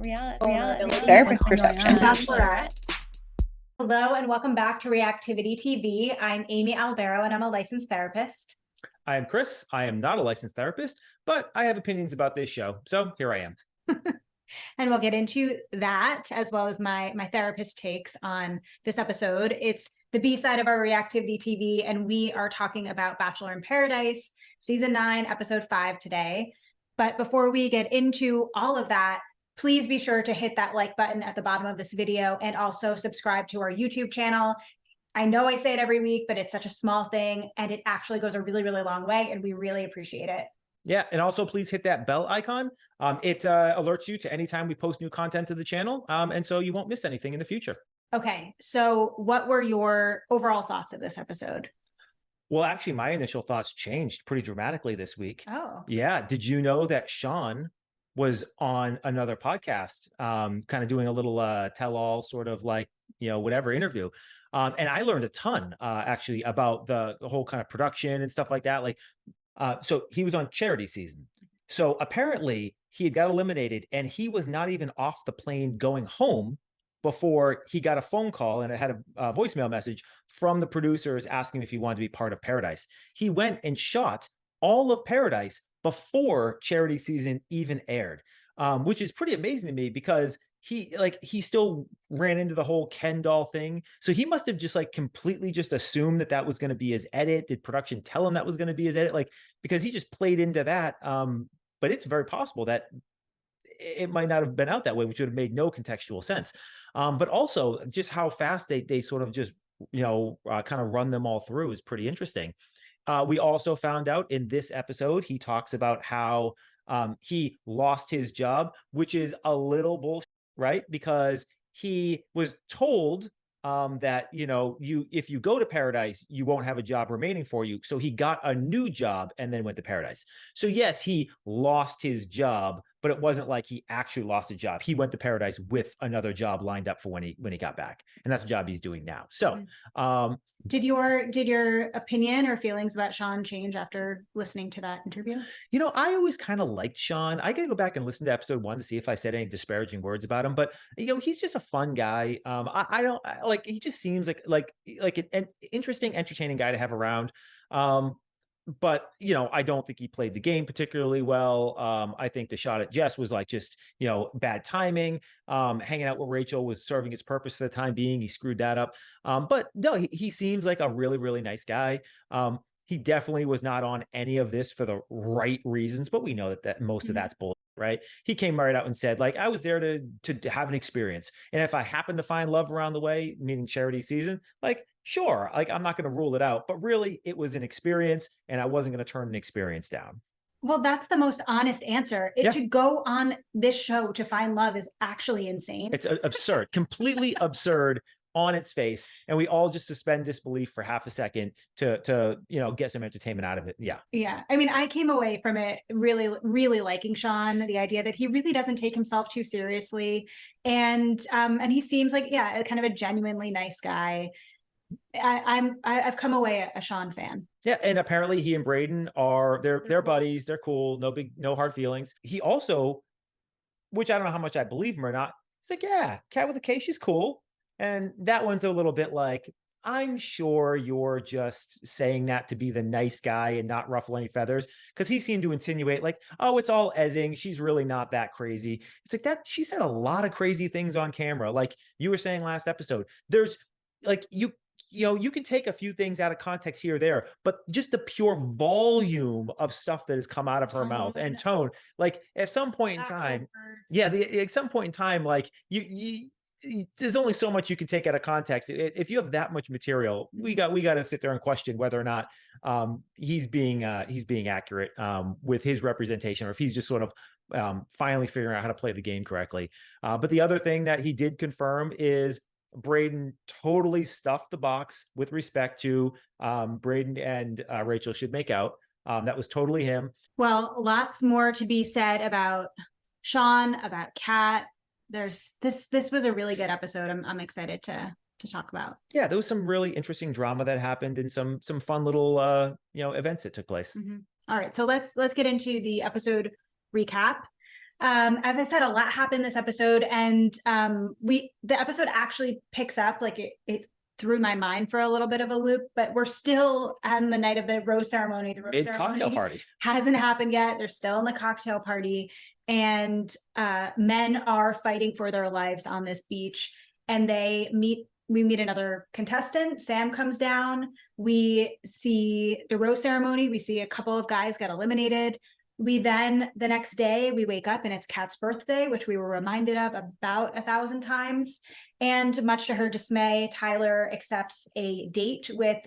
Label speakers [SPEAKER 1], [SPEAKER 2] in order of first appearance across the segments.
[SPEAKER 1] reality
[SPEAKER 2] therapist perception.
[SPEAKER 3] Bachelorette. Hello and welcome back to Reactivity TV. I'm Amy Albero and I'm a licensed therapist.
[SPEAKER 4] I am Chris. I am not a licensed therapist, but I have opinions about this show. So here I am.
[SPEAKER 3] And we'll get into that as well as my therapist takes on this episode. It's the B side of our Reactivity TV, and we are talking about Bachelor in Paradise, Season 9, Episode 5 today. But before we get into all of that, please be sure to hit that like button at the bottom of this video and also subscribe to our YouTube channel. I know I say it every week, but it's such a small thing and it actually goes a really, really long way and we really appreciate it.
[SPEAKER 4] Yeah, and also please hit that bell icon. It alerts you to anytime we post new content to the channel, and so you won't miss anything in the future.
[SPEAKER 3] Okay, so what were your overall thoughts of this episode?
[SPEAKER 4] Well, actually, my initial thoughts changed pretty dramatically this week.
[SPEAKER 3] Oh.
[SPEAKER 4] Yeah, did you know that Shawn was on another podcast, kind of doing a little tell-all sort of like, whatever interview. And I learned a ton, actually, about the whole kind of production and stuff like that. So he was on charity season. So apparently he had got eliminated and he was not even off the plane going home before he got a phone call, and it had a voicemail message from the producers asking if he wanted to be part of Paradise. He went and shot all of Paradise before charity season even aired, which is pretty amazing to me because he still ran into the whole Ken doll thing. So he must have just completely just assumed that was going to be his edit. Did production tell him that was going to be his edit? Because he just played into that. But it's very possible that it might not have been out that way, which would have made no contextual sense. But also just how fast they sort of just, kind of run them all through is pretty interesting. We also found out in this episode, he talks about how he lost his job, which is a little bullshit, right? Because he was told that, if you go to Paradise, you won't have a job remaining for you. So he got a new job and then went to Paradise. So yes, he lost his job, but it wasn't like he actually lost a job. He went to Paradise with another job lined up for when he got back. And that's the job he's doing now. So
[SPEAKER 3] did your opinion or feelings about Shawn change after listening to that interview?
[SPEAKER 4] I always kind of liked Shawn. I gotta go back and listen to episode 1 to see if I said any disparaging words about him, but he's just a fun guy. He just seems like an interesting, entertaining guy to have around. But I don't think he played the game particularly well. I think the shot at Jess was just bad timing. Hanging out with Rachel was serving its purpose for the time being. He screwed that up. But no, he seems like a really, really nice guy. He definitely was not on any of this for the right reasons, but we know that most of that's bullshit, right? He came right out and said, I was there to have an experience. And if I happen to find love around the way, meaning charity season, sure, I'm not going to rule it out, but really it was an experience and I wasn't going to turn an experience down.
[SPEAKER 3] Well, that's the most honest answer. To go on this show to find love is actually insane.
[SPEAKER 4] It's absurd, completely absurd on its face. And we all just suspend disbelief for half a second to get some entertainment out of it. Yeah.
[SPEAKER 3] Yeah. I mean, I came away from it really, really liking Shawn, the idea that he really doesn't take himself too seriously. And he seems like, kind of a genuinely nice guy. I've come away a Shawn fan.
[SPEAKER 4] Yeah, and apparently he and Braden they're buddies. They're cool. No hard feelings. He also, which I don't know how much I believe him or not, he's like, yeah, Cat with a K, she's cool. And that one's a little bit I'm sure you're just saying that to be the nice guy and not ruffle any feathers, because he seemed to insinuate oh, it's all editing. She's really not that crazy. It's that she said a lot of crazy things on camera. Like you were saying last episode, there's you can take a few things out of context here or there, but just the pure volume of stuff that has come out of her mouth and tone, at some point in time, at some point in time, there's only so much you can take out of context. If you have that much material, we got to sit there and question whether or not he's being accurate with his representation, or if he's just sort of finally figuring out how to play the game correctly. But the other thing that he did confirm is Braden totally stuffed the box with respect to Braden and Rachel should make out. That was totally him.
[SPEAKER 3] Well, lots more to be said about Shawn, about Kat. This was a really good episode. I'm excited to talk about.
[SPEAKER 4] Yeah, there was some really interesting drama that happened and some fun little events that took place.
[SPEAKER 3] All right, so let's get into the episode recap. As I said, a lot happened this episode, and the episode actually picks up, like it threw my mind for a little bit of a loop, but we're still on the night of the rose ceremony. The rose ceremony
[SPEAKER 4] Cocktail party
[SPEAKER 3] hasn't happened yet. They're still in the cocktail party, and men are fighting for their lives on this beach, and we meet another contestant. Sam comes down. We see the rose ceremony. We see a couple of guys get eliminated. We then, the next day, we wake up and it's Kat's birthday, which we were reminded of about 1,000 times. And much to her dismay, Tyler accepts a date with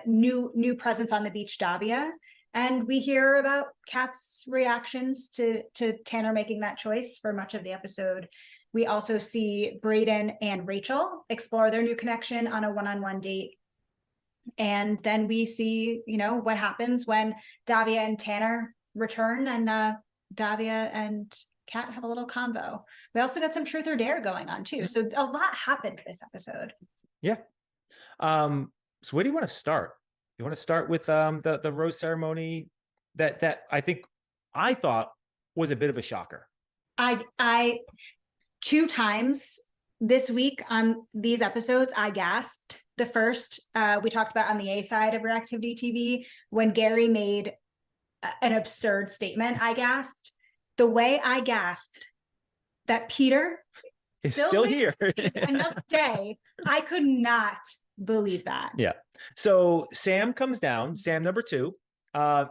[SPEAKER 3] new presence on the beach, Davia. And we hear about Kat's reactions to Tanner making that choice for much of the episode. We also see Braden and Rachel explore their new connection on a one-on-one date. And then we see, what happens when Davia and Tanner return, and Davia and Kat have a little convo. We also got some truth or dare going on too. So a lot happened this episode.
[SPEAKER 4] Yeah. So where do you want to start? You want to start with the rose ceremony that I thought was a bit of a shocker.
[SPEAKER 3] I 2 times this week on these episodes, I gasped. The first we talked about on the A side of Reactivity TV, when Gary made an absurd statement, I gasped. The way I gasped that Peter
[SPEAKER 4] is still here
[SPEAKER 3] another day, I could not believe that.
[SPEAKER 4] Yeah. So Sam comes down, Sam number 2.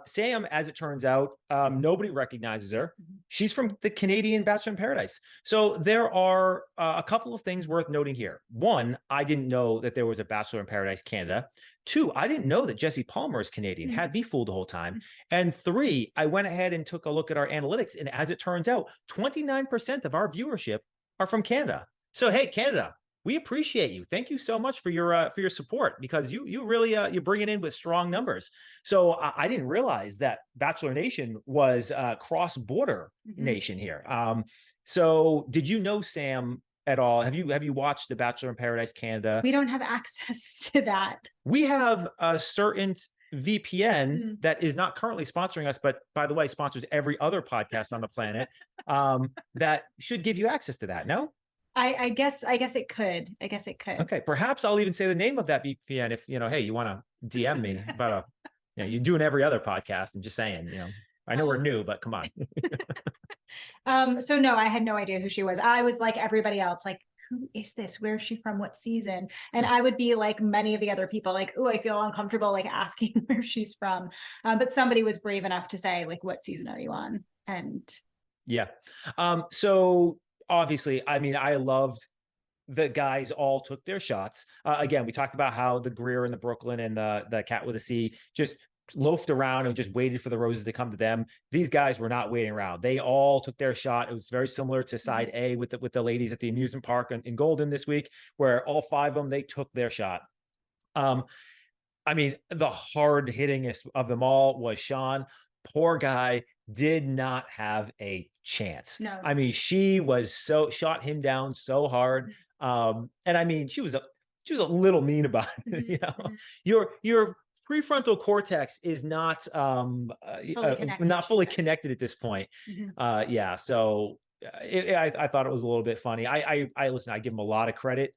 [SPEAKER 4] Sam, as it turns out, nobody recognizes her. She's from the Canadian Bachelor in Paradise. So there are a couple of things worth noting here. 1, I didn't know that there was a Bachelor in Paradise Canada. 2, I didn't know that Jesse Palmer is Canadian. Had me fooled the whole time. And 3, I went ahead and took a look at our analytics. And as it turns out, 29% of our viewership are from Canada. So, hey, Canada, we appreciate you. Thank you so much for your support, because you really you bring it in with strong numbers. So I didn't realize that Bachelor Nation was cross-border nation here. So did you know Sam at all? Have you watched the Bachelor in Paradise Canada?
[SPEAKER 3] We don't have access to that.
[SPEAKER 4] We have a certain VPN that is not currently sponsoring us, but by the way, sponsors every other podcast on the planet. That should give you access to that. No?
[SPEAKER 3] I guess it could.
[SPEAKER 4] Okay, perhaps I'll even say the name of that VPN if hey, you want to DM me about you do in every other podcast. I'm just saying, I know we're new, but come on.
[SPEAKER 3] So no, I had no idea who she was. I was like everybody else, like, who is this? Where is she from? What season? And I would be like many of the other people, like, oh, I feel uncomfortable like asking where she's from. But somebody was brave enough to say, like, what season are you on? And
[SPEAKER 4] yeah. So obviously, I mean, I loved the guys all took their shots. Again, we talked about how the Greer and the Brooklyn and the Cat with a C just loafed around and just waited for the roses to come to them. These guys were not waiting around. They all took their shot. It was very similar to side A with the ladies at the amusement park in Golden this week, where all 5 of them, they took their shot. I mean, the hard hittingest of them all was Shawn. Poor guy did not have a chance.
[SPEAKER 3] No.
[SPEAKER 4] I mean, she was shot him down so hard. And I mean, she was a little mean about it. Your prefrontal cortex is not fully connected at this point. So I thought it was a little bit funny. I listen, I give him a lot of credit.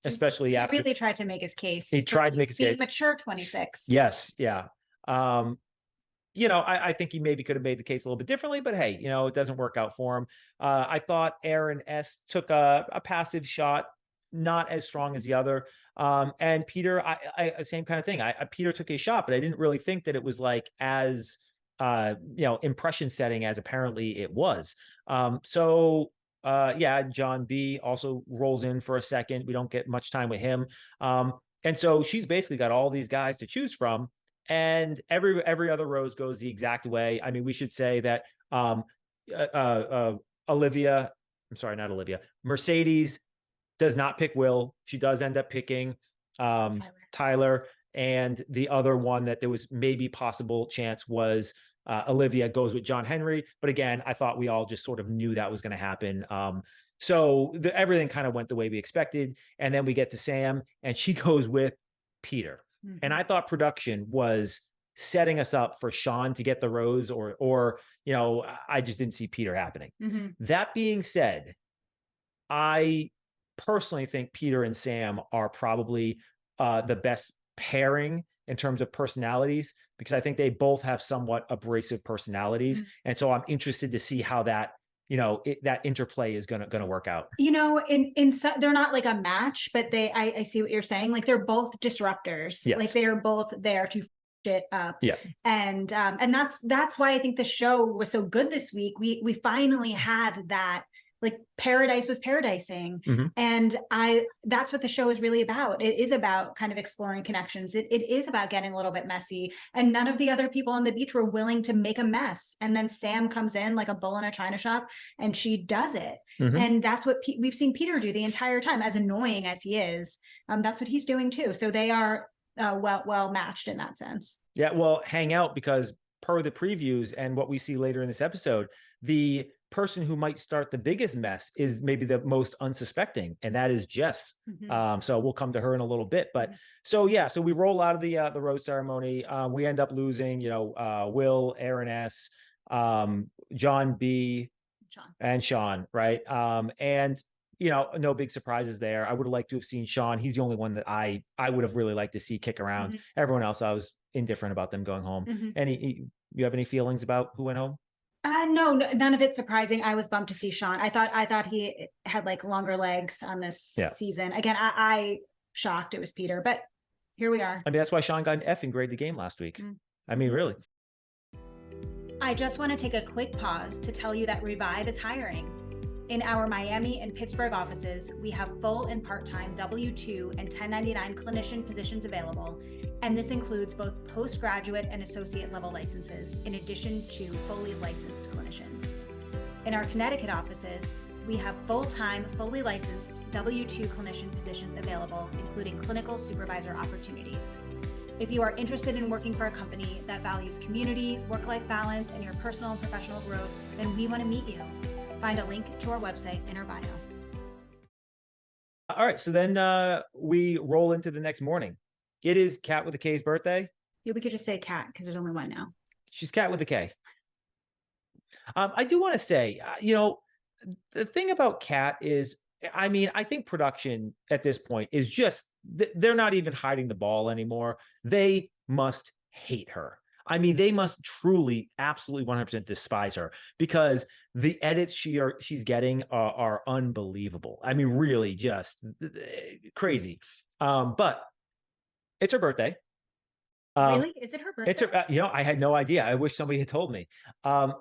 [SPEAKER 4] Especially after
[SPEAKER 3] he really tried to make his case.
[SPEAKER 4] He tried to make his case.
[SPEAKER 3] Mature 26.
[SPEAKER 4] Yes. Yeah. I think he maybe could have made the case a little bit differently, but hey, it doesn't work out for him. I thought Aaron S took a passive shot, not as strong as the other. And Peter, I same kind of thing. Peter took a shot, but I didn't really think that it was like as impression setting as apparently it was. John B also rolls in for a second. We don't get much time with him. And so she's basically got all these guys to choose from. And every other rose goes the exact way. I mean, we should say that Mercedes does not pick Will. She does end up picking Tyler. And the other one that there was maybe possible chance was Olivia goes with John Henry. But again, I thought we all just sort of knew that was going to happen. So everything kind of went the way we expected. And then we get to Sam and she goes with Peter. And I thought production was setting us up for Shawn to get the rose, or I just didn't see Peter happening. That being said, I personally think Peter and Sam are probably the best pairing in terms of personalities, because I think they both have somewhat abrasive personalities. And so I'm interested to see how that, that interplay is going to work out.
[SPEAKER 3] They're not like a match, but I see what you're saying. Like they're both disruptors.
[SPEAKER 4] Yes.
[SPEAKER 3] Like they are both there to shit up.
[SPEAKER 4] Yeah.
[SPEAKER 3] And that's why I think the show was so good this week. We finally had that, like paradise was paradising. And that's what the show is really about. It is about kind of exploring connections. It is about getting a little bit messy, and none of the other people on the beach were willing to make a mess. And then Sam comes in like a bull in a china shop and she does it. And that's what we've seen Peter do the entire time, as annoying as he is. That's what he's doing too. So they are well matched in that sense.
[SPEAKER 4] Yeah, well, hang out, because per the previews and what we see later in this episode, the person who might start the biggest mess is maybe the most unsuspecting, and that is Jess. So we'll come to her in a little bit. But so we roll out of the rose ceremony. We end up losing, Will, Aaron S, John B, and Shawn, right? And no big surprises there. I would have liked to have seen Shawn. He's the only one that I would have really liked to see kick around. Everyone else, I was indifferent about them going home. You have any feelings about who went home?
[SPEAKER 3] No, none of it surprising. I was bummed to see Shawn. I thought he had like longer legs on this season. Again, I shocked it was Peter, but here we are.
[SPEAKER 4] I mean, that's why Shawn got an F in grade the game last week. I mean, really.
[SPEAKER 3] I just want to take a quick pause to tell you that Revive is hiring. In our Miami and Pittsburgh offices, we have full and part-time W-2 and 1099 clinician positions available, and this includes both postgraduate and associate level licenses, in addition to fully licensed clinicians. In our Connecticut offices, we have full-time, fully licensed W-2 clinician positions available, including clinical supervisor opportunities. If you are interested in working for a company that values community, work-life balance, and your personal and professional growth, then we want to meet you. Find a link to our website in our bio.
[SPEAKER 4] All right, so then we roll into the next morning. It is Kat with a K's birthday.
[SPEAKER 3] Yeah, we could just say Kat because there's only one now.
[SPEAKER 4] She's Kat with a K. I do want to say, the thing about Kat is, I mean, I think production at this point is just, they're not even hiding the ball anymore. They must hate her. I mean, they must truly, absolutely 100% despise her, because the edits she's getting are unbelievable. I mean, really just crazy. But it's her birthday.
[SPEAKER 3] Really? Is it her birthday?
[SPEAKER 4] It's I had no idea. I wish somebody had told me.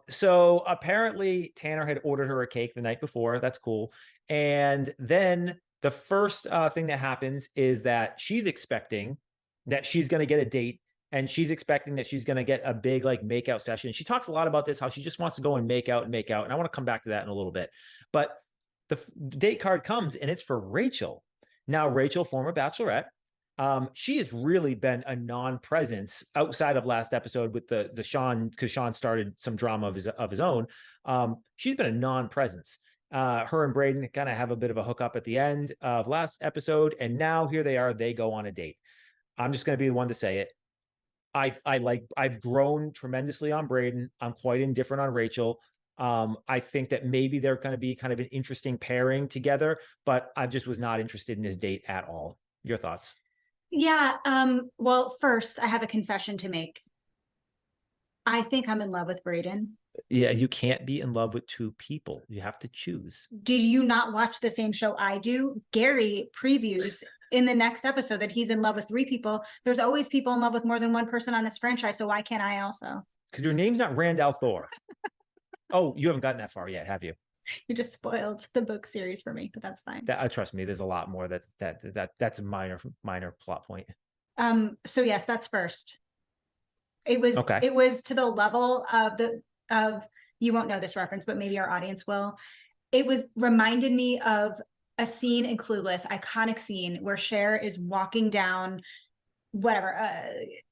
[SPEAKER 4] So apparently Tanner had ordered her a cake the night before. That's cool. And then the first thing that happens is that she's expecting that she's going to get a date. And she's expecting that she's going to get a big like makeout session. She talks a lot about this, how she just wants to go and make out. And I want to come back to that in a little bit. But the date card comes and it's for Rachel. Now, Rachel, former Bachelorette, she has really been a non-presence outside of last episode with the Shawn, because Shawn started some drama of his own. She's been a non-presence. Her and Braden kind of have a bit of a hookup at the end of last episode. And now here they are, they go on a date. I'm just going to be the one to say it. I've grown tremendously on Braden. I'm quite indifferent on Rachel. I think that maybe they're going to be kind of an interesting pairing together, but I just was not interested in this date at all. Your thoughts?
[SPEAKER 3] Yeah. Well, first I have a confession to make. I think I'm in love with Braden.
[SPEAKER 4] Yeah, you can't be in love with two people. You have to choose.
[SPEAKER 3] Did you not watch the same show I do? Gary previews in the next episode that he's in love with 3 people. There's always people in love with more than one person on this franchise, so why can't I also?
[SPEAKER 4] Because your name's not Randall Thor. Oh, you haven't gotten that far yet, have you?
[SPEAKER 3] You just spoiled the book series for me, but that's fine.
[SPEAKER 4] Trust me, there's a lot more that's a minor plot point.
[SPEAKER 3] So yes, that's first. It was
[SPEAKER 4] okay.
[SPEAKER 3] It was to the level of you won't know this reference, but maybe our audience will. It reminded me of a scene in Clueless, iconic scene where Cher is walking down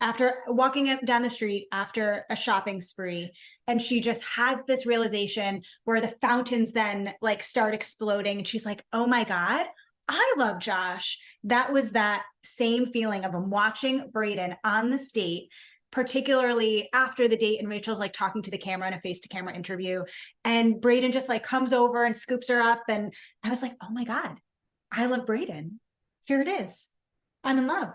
[SPEAKER 3] after walking up down the street after a shopping spree, and she just has this realization where the fountains then like start exploding, and she's like, oh my God, I love Josh. That was that same feeling of him watching Braden on this date, particularly after the date, and Rachel's like talking to the camera in a face to camera interview, and Braden just like comes over and scoops her up, and I was like, oh my God, I love Braden. Here it is. I'm in love.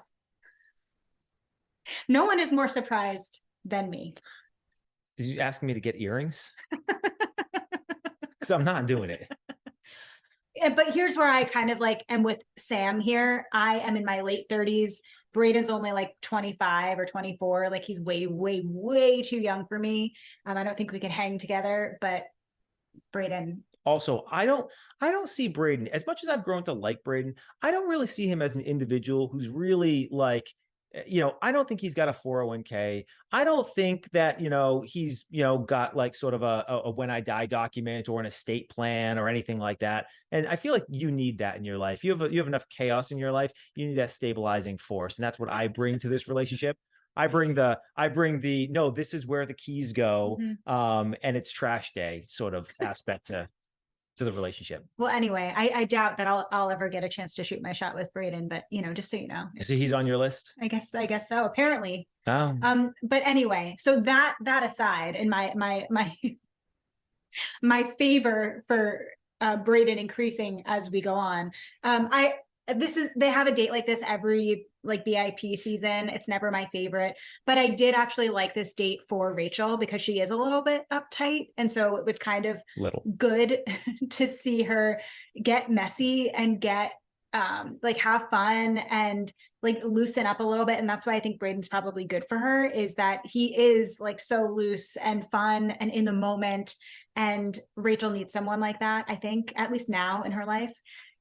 [SPEAKER 3] No one is more surprised than me.
[SPEAKER 4] Did you ask me to get earrings? Because I'm not doing it.
[SPEAKER 3] But here's where I kind of like am with Sam here. I am in my late 30s. Braden's only like 25 or 24. Like he's way, way, way too young for me. I don't think we could hang together, but Braden.
[SPEAKER 4] Also, I don't see Braden, as much as I've grown to like Braden, I don't really see him as an individual who's really like, I don't think he's got a 401k. I don't think that, he's, got like sort of a when I die document or an estate plan or anything like that. And I feel like you need that in your life. You have enough chaos in your life. You need that stabilizing force. And that's what I bring to this relationship. I bring the, no, this is where the keys go. And it's trash day sort of aspect to the relationship.
[SPEAKER 3] Well, anyway, I doubt that I'll ever get a chance to shoot my shot with Braden, but just so you know.
[SPEAKER 4] So he's on your list?
[SPEAKER 3] I guess so, apparently.
[SPEAKER 4] Oh.
[SPEAKER 3] But anyway, so that aside, and my favor for Braden increasing as we go on. They have a date like this every like BIP season. It's never my favorite, but I did actually like this date for Rachel because she is a little bit uptight. And so it was kind of good to see her get messy and get like have fun and like loosen up a little bit. And that's why I think Braden's probably good for her, is that he is like so loose and fun and in the moment. And Rachel needs someone like that, I think, at least now in her life.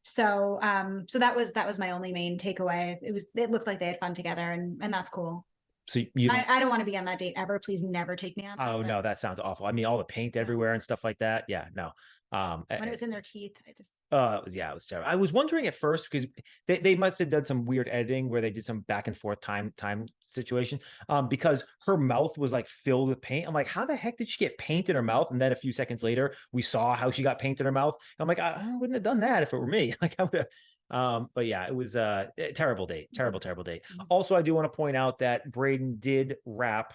[SPEAKER 3] So that was my only main takeaway. It looked like they had fun together, and that's cool.
[SPEAKER 4] So
[SPEAKER 3] I don't want to be on that date ever. Please never take me on.
[SPEAKER 4] Oh no, that sounds awful. I mean, all the paint everywhere and stuff like that. Yeah, no.
[SPEAKER 3] When it was in their teeth, I just
[SPEAKER 4] it was terrible. I was wondering at first because they must have done some weird editing where they did some back and forth time situation. Because her mouth was like filled with paint. I'm like, how the heck did she get paint in her mouth? And then a few seconds later, we saw how she got paint in her mouth. I'm like, I wouldn't have done that if it were me. Like I would have. But yeah, it was a terrible date. Terrible date. Also, I do want to point out that Braden did rap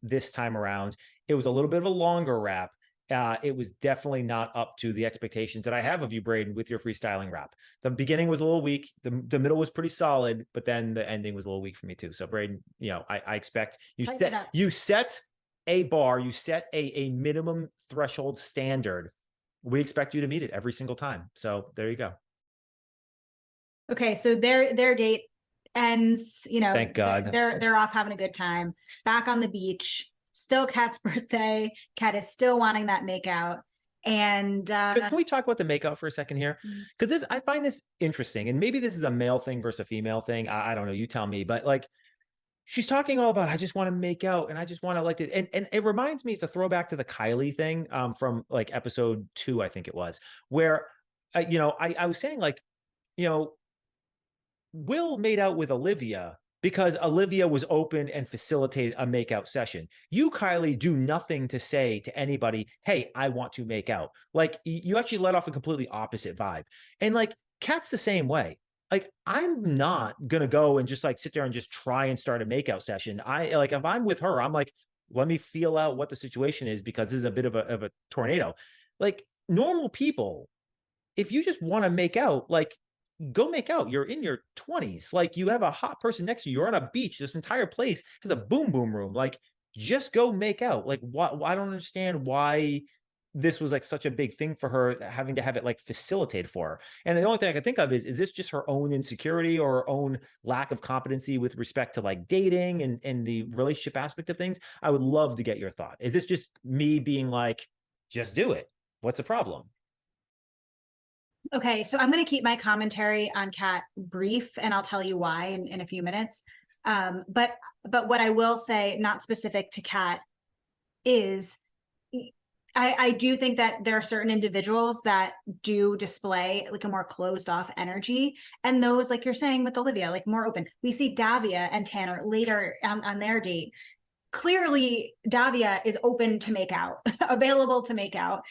[SPEAKER 4] this time around. It was a little bit of a longer rap. It was definitely not up to the expectations that I have of you, Braden, with your freestyling rap. The beginning was a little weak. The middle was pretty solid, but then the ending was a little weak for me too. So Braden, I expect you set a bar, you set a minimum threshold standard. We expect you to meet it every single time. So there you go.
[SPEAKER 3] Okay, so their date ends,
[SPEAKER 4] Thank God.
[SPEAKER 3] They're off having a good time, back on the beach. Still Kat's birthday. Kat is still wanting that makeout. And
[SPEAKER 4] can we talk about the makeout for a second here? Because I find this interesting, and maybe this is a male thing versus a female thing. I don't know. You tell me. But like, she's talking all about, I just want to make out, and I just want to like it. And it reminds me, it's a throwback to the Kylie thing from like episode 2, I think it was, where I was saying like, Will made out with Olivia because Olivia was open and facilitated a makeout session. You, Kylie, do nothing to say to anybody, hey, I want to make out. Like, you actually let off a completely opposite vibe. And like, Kat's the same way. Like, I'm not going to go and just like sit there and just try and start a makeout session. If I'm with her, I'm like, let me feel out what the situation is, because this is a bit of a tornado. Like, normal people, if you just want to make out, like, go make out. You're in your 20s. Like, you have a hot person next to you. You're on a beach. This entire place has a boom boom room. Like, just go make out. Like, what? I don't understand why this was like such a big thing for her, having to have it like facilitated for her. And the only thing I can think of is this just her own insecurity or her own lack of competency with respect to like dating and the relationship aspect of things? I would love to get your thought. Is this just me being like, just do it? What's the problem?
[SPEAKER 3] Okay, so I'm going to keep my commentary on Kat brief, and I'll tell you why in a few minutes. But what I will say, not specific to Kat, is I do think that there are certain individuals that do display like a more closed off energy, and those, like you're saying with Olivia, like more open. We see Davia and Tanner later on their date. Clearly, Davia is open to make out, available to make out.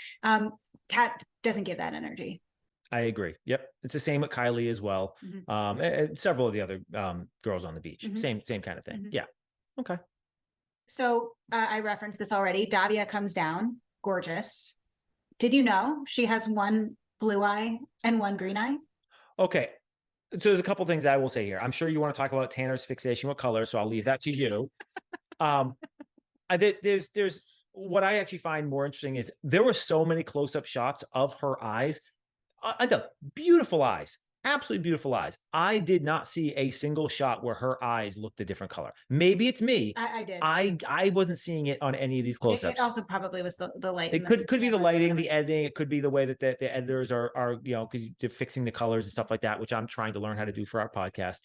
[SPEAKER 3] Kat doesn't give that energy.
[SPEAKER 4] I agree. Yep. It's the same with Kylie as well. And several of the other girls on the beach. Same kind of thing. Yeah. Okay.
[SPEAKER 3] So I referenced this already. Davia comes down, gorgeous. Did you know she has one blue eye and one green eye?
[SPEAKER 4] Okay. So there's a couple things I will say here. I'm sure you want to talk about Tanner's fixation with color, so I'll leave that to you. Um, there's what I actually find more interesting is there were so many close-up shots of her eyes. The beautiful eyes, absolutely beautiful eyes. I did not see a single shot where her eyes looked a different color. Maybe it's me.
[SPEAKER 3] I did.
[SPEAKER 4] I wasn't seeing it on any of these
[SPEAKER 3] It
[SPEAKER 4] close-ups.
[SPEAKER 3] also probably was the light.
[SPEAKER 4] It could be the lighting, the editing. It could be the way that the editors are because they're fixing the colors and stuff like that, which I'm trying to learn how to do for our podcast.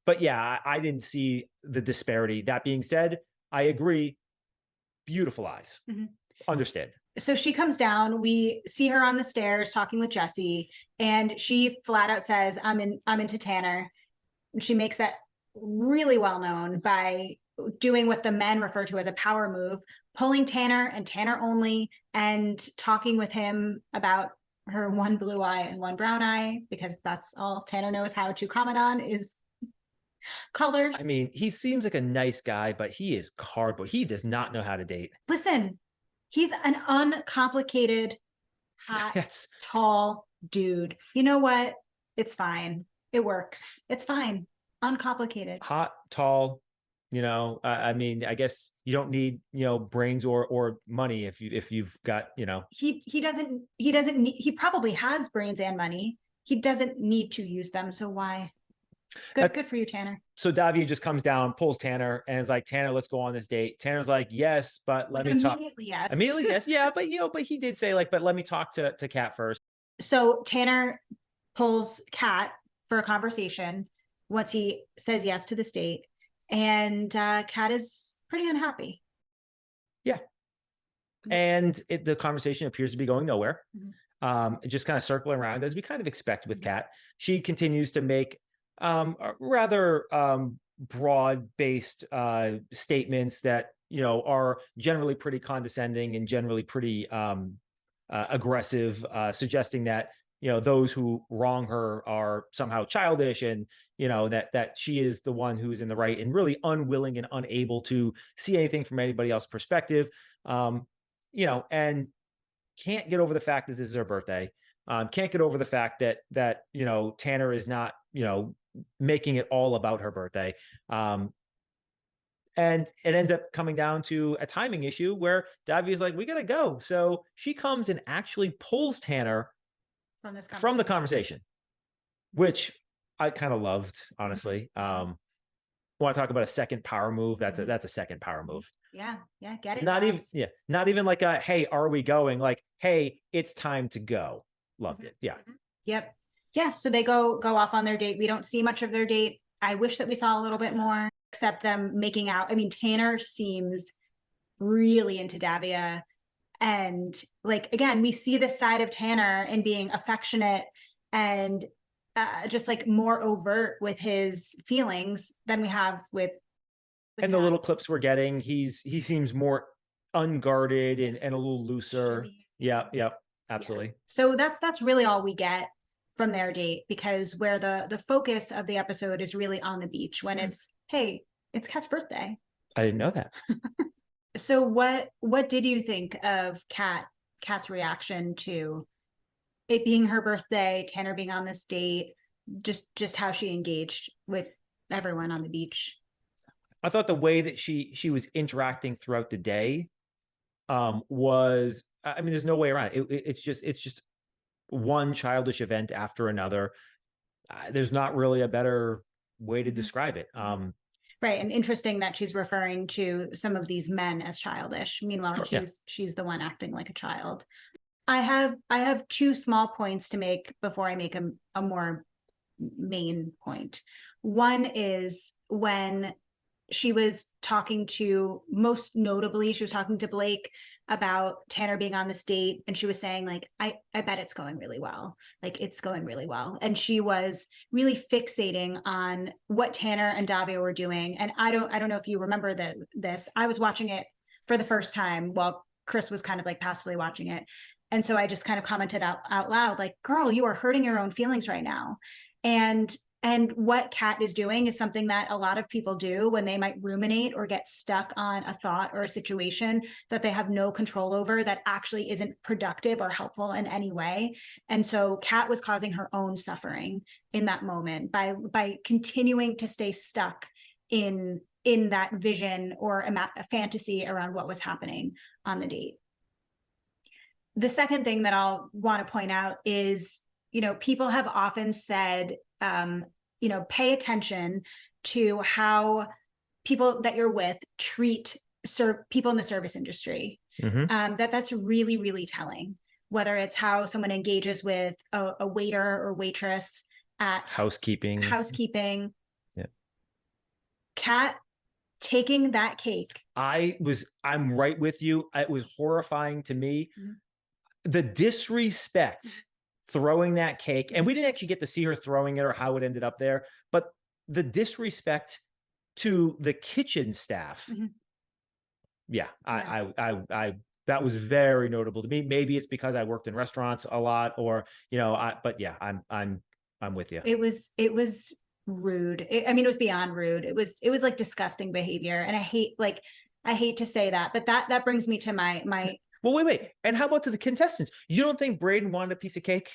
[SPEAKER 4] But yeah, I didn't see the disparity. That being said, I agree. Beautiful eyes. Understand.
[SPEAKER 3] So she comes down, we see her on the stairs talking with Jesse, and she flat out says, I'm into Tanner. And she makes that really well known by doing what the men refer to as a power move, pulling Tanner and Tanner only, and talking with him about her one blue eye and one brown eye, because that's all Tanner knows how to comment on is colors.
[SPEAKER 4] I mean, he seems like a nice guy, but he is cardboard. He does not know how to date.
[SPEAKER 3] Listen, he's an uncomplicated, hot, tall dude. You know what? It's fine. It works. It's fine. Uncomplicated.
[SPEAKER 4] Hot, tall. I mean, I guess you don't need brains or money if you've got
[SPEAKER 3] He doesn't need, he probably has brains and money. He doesn't need to use them. So why? Good for you, Tanner.
[SPEAKER 4] So Davia just comes down, pulls Tanner, and is like, Tanner, let's go on this date. Tanner's like, yes, but let me talk. Immediately, yes. Yeah, but he did say but let me talk to Kat first.
[SPEAKER 3] So Tanner pulls Kat for a conversation once he says yes to this date. And Kat is pretty unhappy.
[SPEAKER 4] Yeah. And the conversation appears to be going nowhere. Just kind of circling around as we kind of expect with Kat. She continues to make rather broad-based statements that are generally pretty condescending and generally pretty aggressive, suggesting that those who wrong her are somehow childish, and that she is the one who's in the right, and really unwilling and unable to see anything from anybody else's perspective. And can't get over the fact that this is her birthday. Can't get over the fact that Tanner is not making it all about her birthday. And it ends up coming down to a timing issue where Davia's like, we gotta go. So she comes and actually pulls Tanner from the conversation, which I kind of loved, honestly. Want to talk about a second power move? That's a second power move.
[SPEAKER 3] Yeah, get it.
[SPEAKER 4] Not even like a, hey, are we going? Like, hey, it's time to go. Loved it. Yeah.
[SPEAKER 3] Yep. Yeah. So they go off on their date. We don't see much of their date. I wish that we saw a little bit more, except them making out. I mean, Tanner seems really into Davia. And again, we see this side of Tanner and being affectionate and just more overt with his feelings than we have with
[SPEAKER 4] and the little clips we're getting, he seems more unguarded and a little looser. Yeah, absolutely.
[SPEAKER 3] Yeah. So that's really all we get from their date, because where the focus of the episode is really on the beach when it's, hey, it's Kat's birthday.
[SPEAKER 4] I didn't know that.
[SPEAKER 3] So what did you think of Kat's reaction to it being her birthday, Tanner being on this date, just how she engaged with everyone on the beach?
[SPEAKER 4] I thought the way that she was interacting throughout the day was, I mean, there's no way around it. It's just one childish event after another. There's not really a better way to describe it.
[SPEAKER 3] Right. And interesting that she's referring to some of these men as childish. Meanwhile, she's the one acting like a child. I have two small points to make before I make a more main point. One is when she was talking to, most notably, she was talking to Blake about Tanner being on this date, and she was saying I bet it's going really well. It's going really well. And she was really fixating on what Tanner and Davia were doing. And I don't know if you remember this. I was watching it for the first time while Chris was kind of passively watching it. And so I just kind of commented out loud, girl, you are hurting your own feelings right now. And And what Kat is doing is something that a lot of people do when they might ruminate or get stuck on a thought or a situation that they have no control over that actually isn't productive or helpful in any way. And so Kat was causing her own suffering in that moment by continuing to stay stuck in that vision or a fantasy around what was happening on the date. The second thing that I'll want to point out is, people have often said, pay attention to how people that you're with treat people in the service industry. That's really, really telling, whether it's how someone engages with a waiter or waitress at
[SPEAKER 4] housekeeping.
[SPEAKER 3] Yeah. Kat taking that cake.
[SPEAKER 4] I'm right with you. It was horrifying to me. The disrespect throwing that cake, and we didn't actually get to see her throwing it or how it ended up there, but the disrespect to the kitchen staff. Yeah, I that was very notable to me. Maybe it's because I worked in restaurants a lot, or but yeah, I'm with you.
[SPEAKER 3] It was rude. It was beyond rude. It was like disgusting behavior, and I hate to say that, but that brings me to my.
[SPEAKER 4] Well, wait. And how about to the contestants? You don't think Braden wanted a piece of cake,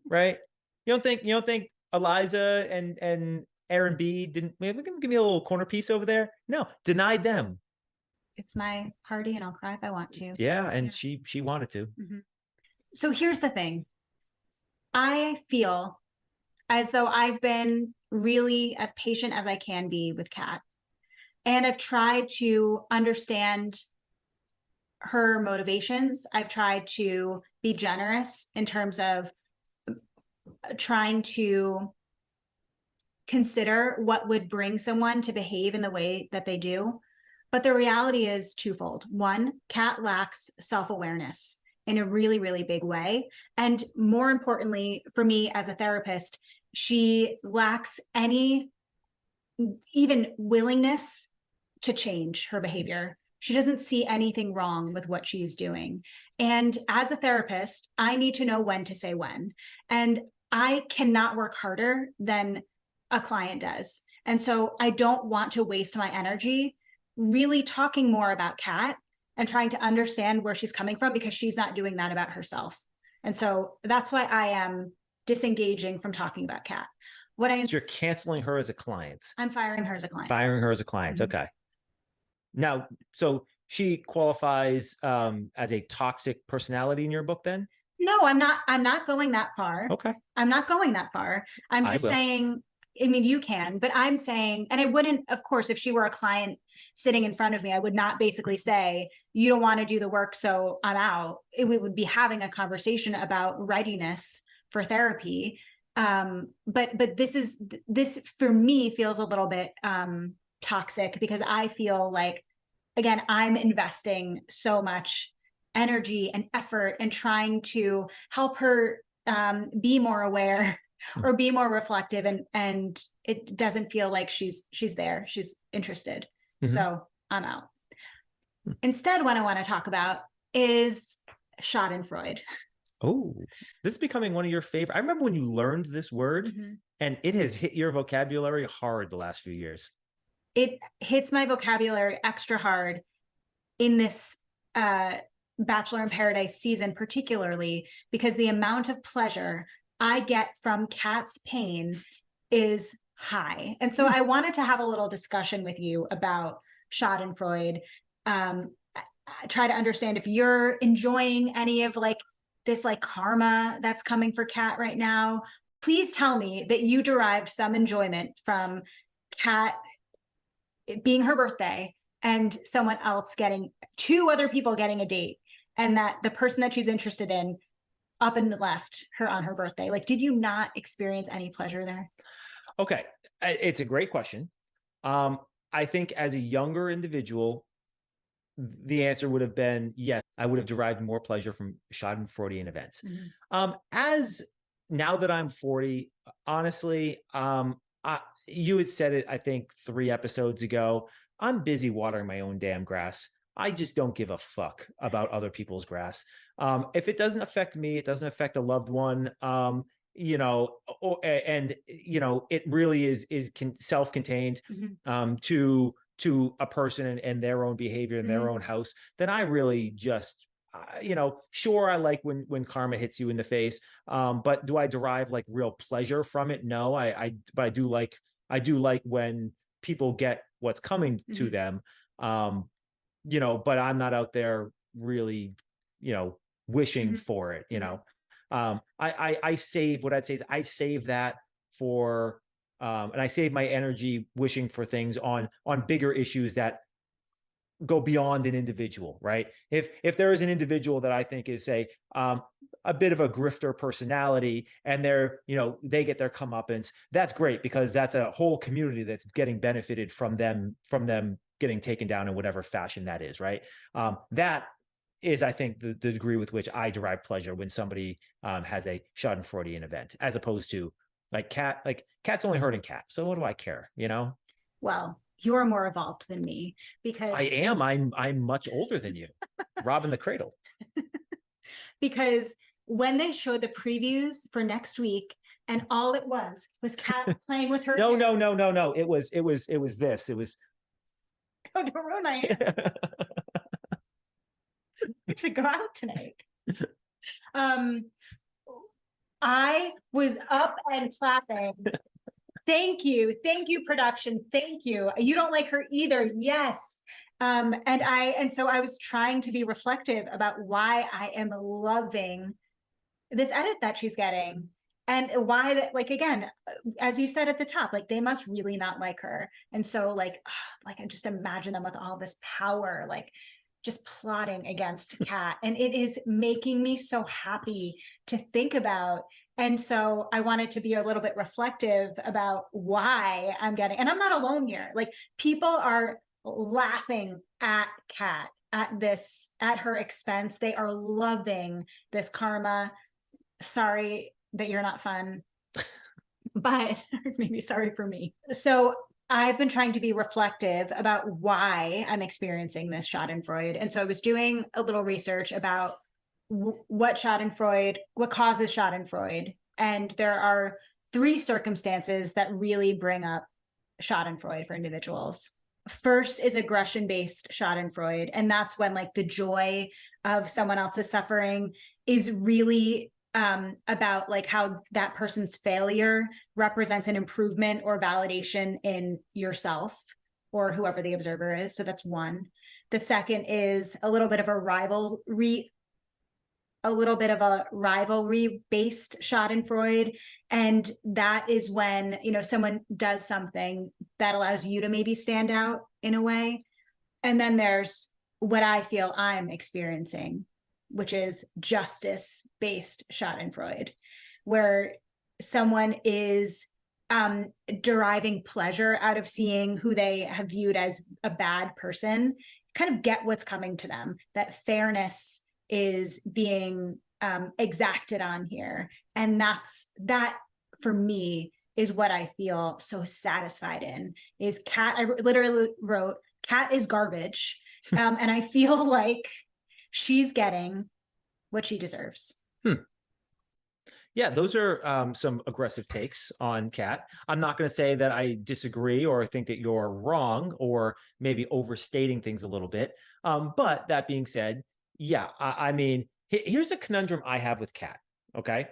[SPEAKER 4] right? You don't think Eliza and Aaron B didn't maybe give me a little corner piece over there? No, denied them.
[SPEAKER 3] It's my party and I'll cry if I want to.
[SPEAKER 4] Yeah, and she wanted to.
[SPEAKER 3] So here's the thing. I feel as though I've been really as patient as I can be with Kat. And I've tried to understand her motivations. I've tried to be generous in terms of trying to consider what would bring someone to behave in the way that they do. But the reality is twofold. One, Kat lacks self-awareness in a really, really big way. And more importantly, for me as a therapist, she lacks any even willingness to change her behavior. She doesn't see anything wrong with what she's doing. And as a therapist, I need to know when to say when. And I cannot work harder than a client does. And so I don't want to waste my energy really talking more about Kat and trying to understand where she's coming from, because she's not doing that about herself. And so that's why I am disengaging from talking about Kat.
[SPEAKER 4] So you're canceling her as a client.
[SPEAKER 3] I'm firing her as a client.
[SPEAKER 4] Firing her as a client. Okay. Now, so she qualifies as a toxic personality in your book then?
[SPEAKER 3] No, I'm not going that far.
[SPEAKER 4] Okay.
[SPEAKER 3] I'm not going that far. I'm just saying, you can, but I'm saying, and I wouldn't, of course, if she were a client sitting in front of me, I would not basically say, you don't want to do the work, so I'm out. We would be having a conversation about readiness for therapy. But this for me feels a little bit toxic, because I feel like, again, I'm investing so much energy and effort and trying to help her be more aware or be more reflective, and it doesn't feel like she's there, she's interested. So I'm out. Instead, what I want to talk about is schadenfreude.
[SPEAKER 4] Oh, this is becoming one of your favorite. I remember when you learned this word, and it has hit your vocabulary hard the last few years.
[SPEAKER 3] It hits my vocabulary extra hard in this Bachelor in Paradise season, particularly because the amount of pleasure I get from Kat's pain is high. And so I wanted to have a little discussion with you about schadenfreude. Try to understand if you're enjoying any of this karma that's coming for Kat right now. Please tell me that you derived some enjoyment from Kat being her birthday and someone else two other people getting a date, and that the person that she's interested in up and left her on her birthday. Did you not experience any pleasure there?
[SPEAKER 4] Okay. It's a great question. I think as a younger individual, the answer would have been yes. I would have derived more pleasure from schadenfreudian events. As now that I'm 40, honestly, you had said it, I think 3 episodes ago, I'm busy watering my own damn grass. I just don't give a fuck about other people's grass. If it doesn't affect me, it doesn't affect a loved one. and it really is self-contained to a person and their own behavior in their own house, then I really just sure, I like when karma hits you in the face, but do I derive like real pleasure from it? No. But I do like when people get what's coming to them, but I'm not out there really wishing for it. I save, what I'd say is I save that for and I save my energy wishing for things on bigger issues that go beyond an individual, right? If there is an individual that I think is, say, a bit of a grifter personality, and they get their comeuppance, that's great, because that's a whole community that's getting benefited from them getting taken down in whatever fashion that is, right? That is, I think, the degree with which I derive pleasure when somebody has a schadenfreudian event, as opposed to Cat's only hurting Cat, so what do I care,
[SPEAKER 3] Well, you're more evolved than me, because
[SPEAKER 4] I am. I'm much older than you. Robbing the cradle.
[SPEAKER 3] Because when they showed the previews for next week, and all it was Cat playing with her.
[SPEAKER 4] No. It was this. It was.
[SPEAKER 3] Oh, don't ruin my hair. We should go out tonight. I was up and clapping. Thank you, production. Thank you. You don't like her either. Yes. And so I was trying to be reflective about why I am loving this edit that she's getting, and why that, like, again, as you said at the top, like, they must really not like her. And so I just imagine them with all this power, like just plotting against Cat. And it is making me so happy to think about. And so I wanted to be a little bit reflective about why I'm getting, and I'm not alone here. Like, people are laughing at Cat at her expense. They are loving this karma. Sorry that you're not fun, but maybe sorry for me. So I've been trying to be reflective about why I'm experiencing this schadenfreude. And so I was doing a little research about what causes schadenfreude. And there are 3 circumstances that really bring up schadenfreude for individuals. First is aggression-based schadenfreude. And that's when, like, the joy of someone else's suffering is really about, like, how that person's failure represents an improvement or validation in yourself or whoever the observer is. So that's one. The second is a little bit of a rivalry-based schadenfreude. And that is when, someone does something that allows you to maybe stand out in a way. And then there's what I feel I'm experiencing, which is justice-based schadenfreude, where someone is deriving pleasure out of seeing who they have viewed as a bad person kind of get what's coming to them, that fairness is being exacted on here. And that for me is what I feel so satisfied in, is Cat. I literally wrote, Cat is garbage. And I feel like she's getting what she deserves.
[SPEAKER 4] Yeah, those are some aggressive takes on Cat. I'm not going to say that I disagree or think that you're wrong or maybe overstating things a little bit. But that being said, yeah, I mean, here's the conundrum I have with Cat. Okay.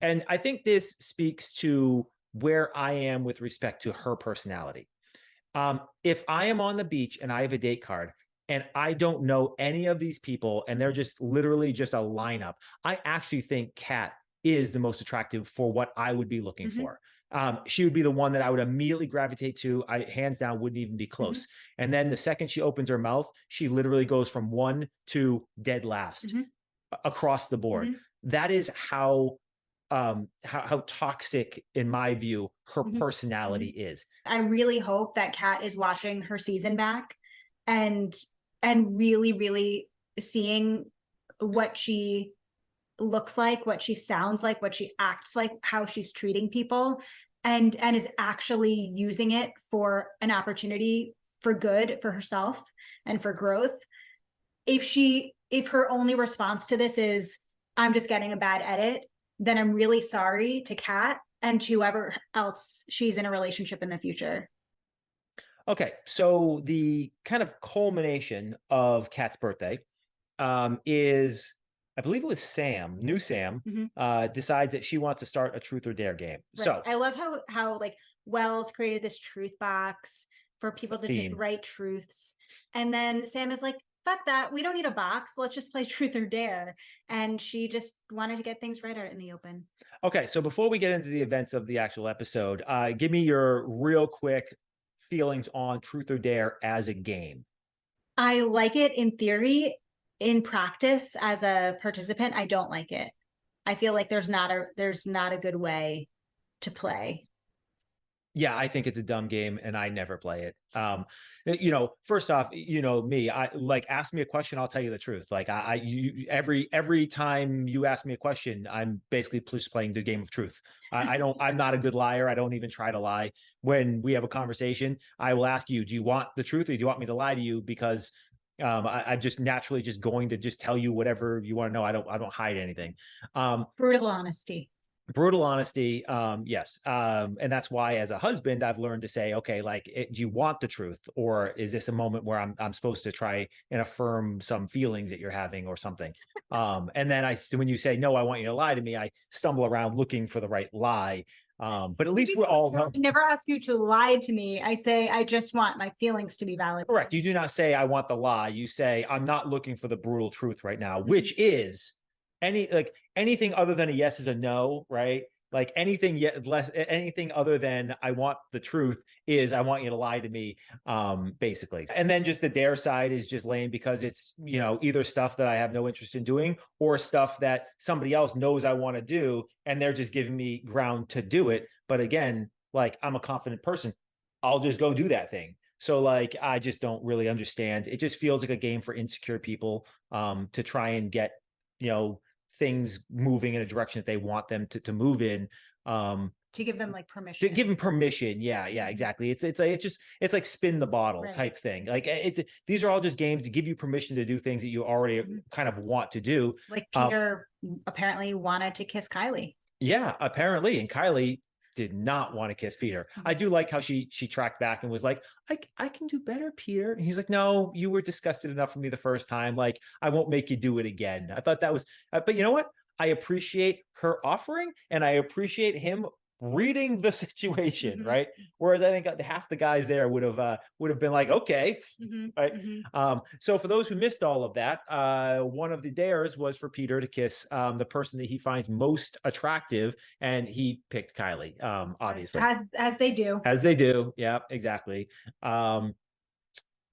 [SPEAKER 4] And I think this speaks to where I am with respect to her personality. If I am on the beach and I have a date card and I don't know any of these people and they're just literally just a lineup, I actually think Cat is the most attractive for what I would be looking for. She would be the one that I would immediately gravitate to. I hands down wouldn't even be close. And then the second she opens her mouth, she literally goes from 1 to dead last across the board. That is how toxic, in my view, her personality is. I
[SPEAKER 3] really hope that Cat is watching her season back and really, really seeing what she looks like, what she sounds like, what she acts like, how she's treating people, and is actually using it for an opportunity for good for herself and for growth. If her only response to this is, I'm just getting a bad edit, then I'm really sorry to Kat and to whoever else she's in a relationship in the future.
[SPEAKER 4] Okay, so the kind of culmination of Kat's birthday is, I believe it was Sam, new Sam, decides that she wants to start a truth or dare game.
[SPEAKER 3] Right.
[SPEAKER 4] So
[SPEAKER 3] I love how like Wells created this truth box for people to just
[SPEAKER 4] theme.
[SPEAKER 3] write truths. And then Sam is like, fuck that. We don't need a box. Let's just play truth or dare. And she just wanted to get things right out in the open.
[SPEAKER 4] Okay, so before we get into the events of the actual episode, give me your real quick feelings on truth or dare as a game.
[SPEAKER 3] I like it in theory. In practice, as a participant, I don't like it. I feel like there's not a good way to play.
[SPEAKER 4] Yeah, I think it's a dumb game and I never play it. You know, first off, you know me, I like ask me a question, I'll tell you the truth. Like every time you ask me a question, I'm basically just playing the game of truth. I don't, I'm not a good liar. I don't even try to lie. When we have a conversation, I will ask you, do you want the truth or do you want me to lie to you? Because I'm just naturally just going to just tell you whatever you want to know. I don't hide anything.
[SPEAKER 3] Brutal honesty.
[SPEAKER 4] Brutal honesty, yes, and that's why as a husband I've learned to say, okay, like do you want the truth, or is this a moment where I'm supposed to try and affirm some feelings that you're having or something? And then when you say no, I want you to lie to me, I stumble around looking for the right lie. But at least we're all
[SPEAKER 3] I never ask you to lie to me. I say I just want my feelings to be valid.
[SPEAKER 4] correct. You do not say I want the lie. You say I'm not looking for the brutal truth right now, which is anything other than a yes is a no, right? Like anything yet less anything other than I want the truth is I want you to lie to me, basically. And then just the dare side is just lame because it's, you know, either stuff that I have no interest in doing or stuff that somebody else knows I want to do and they're just giving me ground to do it. But again, like I'm a confident person, I'll just go do that thing. So like I just don't really understand. It just feels like a game for insecure people, to try and get, you know, things moving in a direction that they want them to move in,
[SPEAKER 3] to give them like permission.
[SPEAKER 4] to give them permission. Yeah, exactly. It's like spin the bottle type thing. Like these are all just games to give you permission to do things that you already kind of want to do.
[SPEAKER 3] Like Peter apparently wanted to kiss Kylie.
[SPEAKER 4] Yeah, apparently. And Kylie did not want to kiss Peter. I do like how she tracked back and was like, I can do better, Peter. And he's like, no, you were disgusted enough with me the first time. Like, I won't make you do it again. I thought that was, but you know what? I appreciate her offering and I appreciate him reading the situation, right? Whereas I think half the guys there would have been like, okay, right. So for those who missed all of that, one of the dares was for Peter to kiss the person that he finds most attractive, and he picked Kylie, obviously,
[SPEAKER 3] as they do,
[SPEAKER 4] yeah, exactly.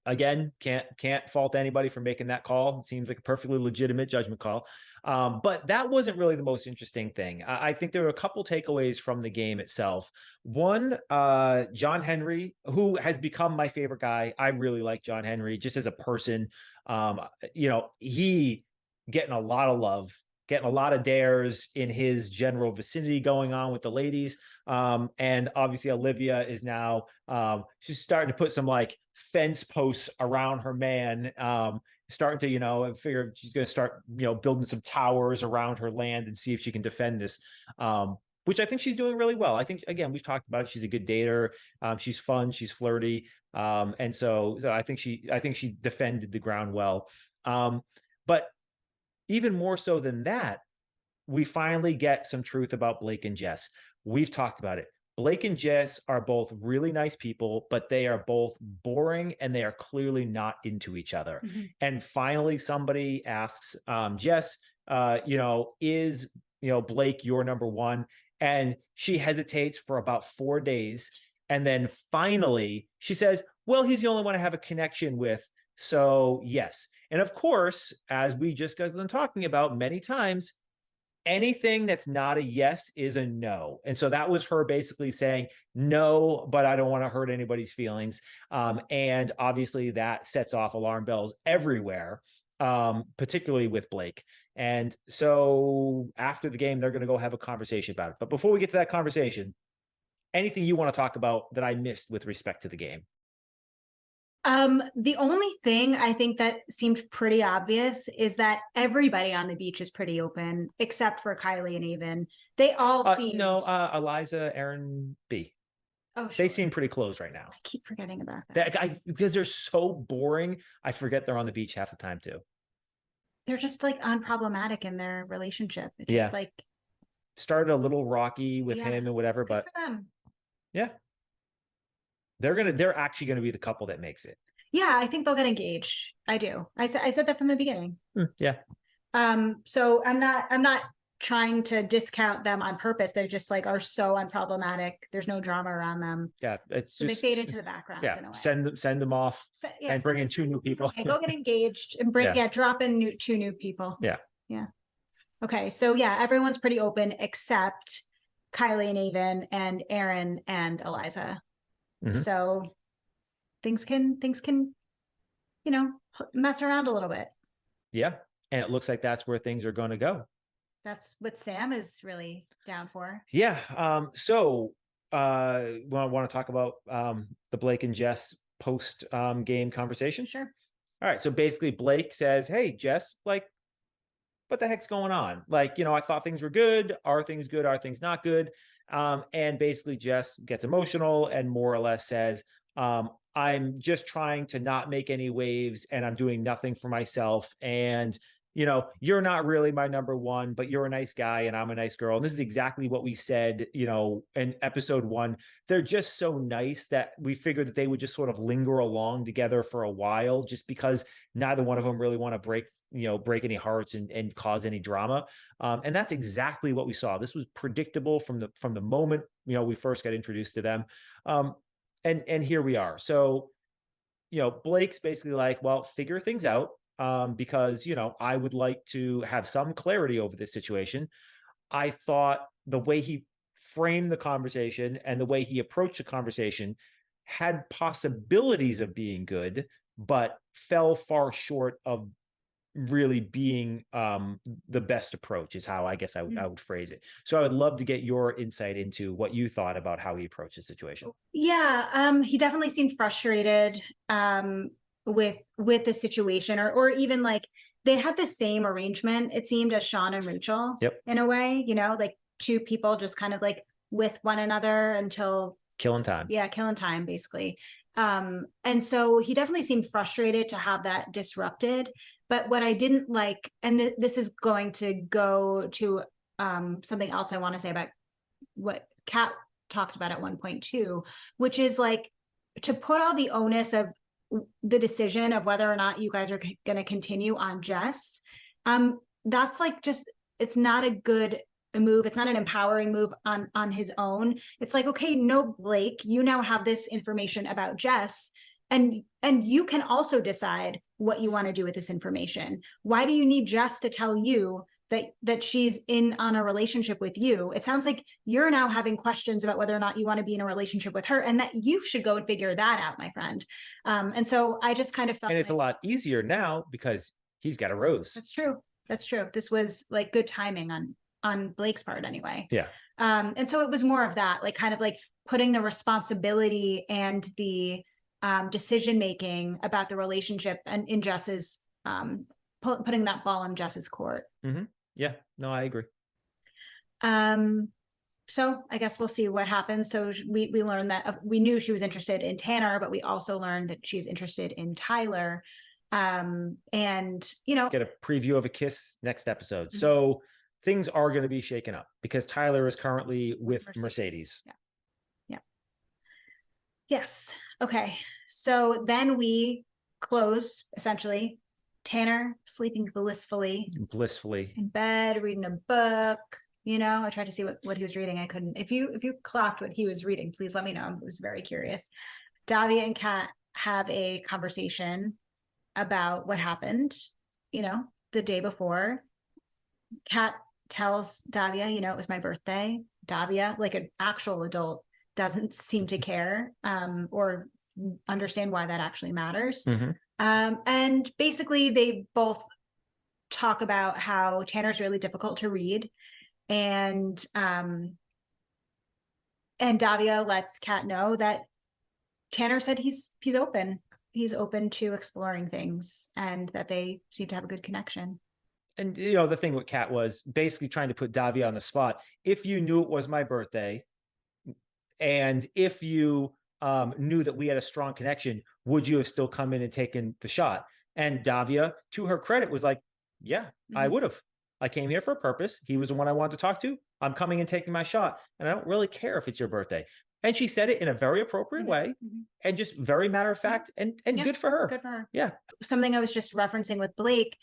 [SPEAKER 4] Again, can't fault anybody for making that call. It seems like a perfectly legitimate judgment call. But that wasn't really the most interesting thing. I think there were a couple takeaways from the game itself. One, John Henry, who has become my favorite guy. I really like John Henry just as a person. You know, he getting a lot of love, getting a lot of dares in his general vicinity going on with the ladies. And obviously Olivia is now, she's starting to put some like fence posts around her man, starting to, you know, figure she's going to start, you know, building some towers around her land and see if she can defend this, which I think she's doing really well. I think, again, we've talked about it. She's a good dater. She's fun. She's flirty. And so I think she defended the ground well. But even more so than that, we finally get some truth about Blake and Jess. We've talked about it. Blake and Jess are both really nice people, but they are both boring and they are clearly not into each other. And finally, somebody asks Jess, you know, is, you know, Blake your number one? And she hesitates for about 4 days. And then finally she says, well, he's the only one I have a connection with. So yes. And of course, as we just got done talking about many times, anything that's not a yes is a no. And so that was her basically saying, no, but I don't want to hurt anybody's feelings. And obviously that sets off alarm bells everywhere, particularly with Blake. And so after the game, they're going to go have a conversation about it. But before we get to that conversation, anything you want to talk about that I missed with respect to the game?
[SPEAKER 3] The only thing I think that seemed pretty obvious is that everybody on the beach is pretty open, except for Kylie and Avon. They all seem.
[SPEAKER 4] No, Eliza, Aaron, B.
[SPEAKER 3] Oh,
[SPEAKER 4] They
[SPEAKER 3] sure.
[SPEAKER 4] seem pretty close right now.
[SPEAKER 3] I keep forgetting about that.
[SPEAKER 4] Because they're so boring. I forget they're on the beach half the time too.
[SPEAKER 3] They're just like unproblematic in their relationship. It's
[SPEAKER 4] Yeah.
[SPEAKER 3] just like
[SPEAKER 4] Started a little rocky with
[SPEAKER 3] Yeah.
[SPEAKER 4] him and whatever,
[SPEAKER 3] good
[SPEAKER 4] but
[SPEAKER 3] for them.
[SPEAKER 4] yeah. They're actually gonna be the couple that makes it.
[SPEAKER 3] Yeah, I think they'll get engaged. I do. I said that from the beginning.
[SPEAKER 4] Yeah.
[SPEAKER 3] So I'm not trying to discount them on purpose. They just like are so unproblematic. There's no drama around them.
[SPEAKER 4] Yeah. It's
[SPEAKER 3] So they
[SPEAKER 4] just
[SPEAKER 3] fade into the background in a
[SPEAKER 4] yeah.
[SPEAKER 3] way.
[SPEAKER 4] Send them off
[SPEAKER 3] Yeah,
[SPEAKER 4] and bring in two new people.
[SPEAKER 3] Okay, go get engaged and bring
[SPEAKER 4] Yeah.
[SPEAKER 3] drop in two new people.
[SPEAKER 4] Yeah.
[SPEAKER 3] Yeah. Okay, so yeah, everyone's pretty open except Kylie and Avon and Aaron and Eliza.
[SPEAKER 4] Mhm.
[SPEAKER 3] So things can mess around a little bit.
[SPEAKER 4] Yeah. And it looks like that's where things are going to go.
[SPEAKER 3] That's what Sam is really down for.
[SPEAKER 4] Yeah. So want to talk about the Blake and Jess post game conversation?
[SPEAKER 3] Sure.
[SPEAKER 4] All right. So basically Blake says, "Hey, Jess, like, what the heck's going on? Like, I thought things were good. Are things good? Are things not good?" And basically Jess gets emotional and more or less says, "I'm just trying to not make any waves and I'm doing nothing for myself. And, you're not really my number one, but you're a nice guy and I'm a nice girl." And this is exactly what we said, in episode 1. They're just so nice that we figured that they would just sort of linger along together for a while, just because neither one of them really want to break any hearts and cause any drama. And that's exactly what we saw. This was predictable from the moment, we first got introduced to them. And here we are. So, Blake's basically like, well, figure things out, because, I would like to have some clarity over this situation. I thought the way he framed the conversation and the way he approached the conversation had possibilities of being good, but fell far short of really being the best approach, is how I guess I would phrase it. So I would love to get your insight into what you thought about how he approached the situation.
[SPEAKER 3] Yeah, he definitely seemed frustrated with the situation, or even like they had the same arrangement, it seemed, as Shawn and Rachel.
[SPEAKER 4] Yep.
[SPEAKER 3] In a way, like two people just kind of like with one another until
[SPEAKER 4] killing time.
[SPEAKER 3] Yeah, killing time, basically. And so he definitely seemed frustrated to have that disrupted. But what I didn't like, and this is going to go to something else I want to say about what Kat talked about at one point too, which is like to put all the onus of the decision of whether or not you guys are going to continue on Jess. That's like it's not a good move. It's not an empowering move on his own. It's like, okay, no, Blake, you now have this information about Jess, and you can also decide what you want to do with this information. Why do you need Jess to tell you that she's in on a relationship with you? It sounds like you're now having questions about whether or not you want to be in a relationship with her, and that you should go and figure that out, my friend. And so I just kind of felt,
[SPEAKER 4] and it's a lot easier now because he's got a rose.
[SPEAKER 3] That's true. This was like good timing on Blake's part anyway.
[SPEAKER 4] Yeah.
[SPEAKER 3] And so it was more of that, like kind of like putting the responsibility and the decision making about the relationship and in Jess's putting that ball in Jess's court.
[SPEAKER 4] Mm-hmm. Yeah, no, I agree.
[SPEAKER 3] So I guess we'll see what happens. So we learned that we knew she was interested in Tanner, but we also learned that she's interested in Tyler. And
[SPEAKER 4] get a preview of a kiss next episode. Mm-hmm. So things are going to be shaken up because Tyler is currently with Mercedes.
[SPEAKER 3] Yeah. Yeah. Yes. Okay. So then we close, essentially. Tanner sleeping blissfully in bed, reading a book. I tried to see what he was reading. I couldn't. If you clocked what he was reading, please let me know. I was very curious. Davia and Kat have a conversation about what happened, the day before. Kat tells Davia, it was my birthday. Davia, like an actual adult, doesn't seem to care or understand why that actually matters.
[SPEAKER 4] Mm-hmm.
[SPEAKER 3] And basically they both talk about how Tanner's really difficult to read. And Davia lets Kat know that Tanner said he's open he's open to exploring things and that they seem to have a good connection.
[SPEAKER 4] And the thing with Kat was basically trying to put Davia on the spot. If you knew it was my birthday, and if you knew that we had a strong connection, would you have still come in and taken the shot? And Davia, to her credit, was like, yeah, I would have. I came here for a purpose. He was the one I wanted to talk to. I'm coming and taking my shot. And I don't really care if it's your birthday. And she said it in a very appropriate way and just very matter of fact and
[SPEAKER 3] Yeah,
[SPEAKER 4] good for her.
[SPEAKER 3] Good for her.
[SPEAKER 4] Yeah.
[SPEAKER 3] Something I was just referencing with Blake,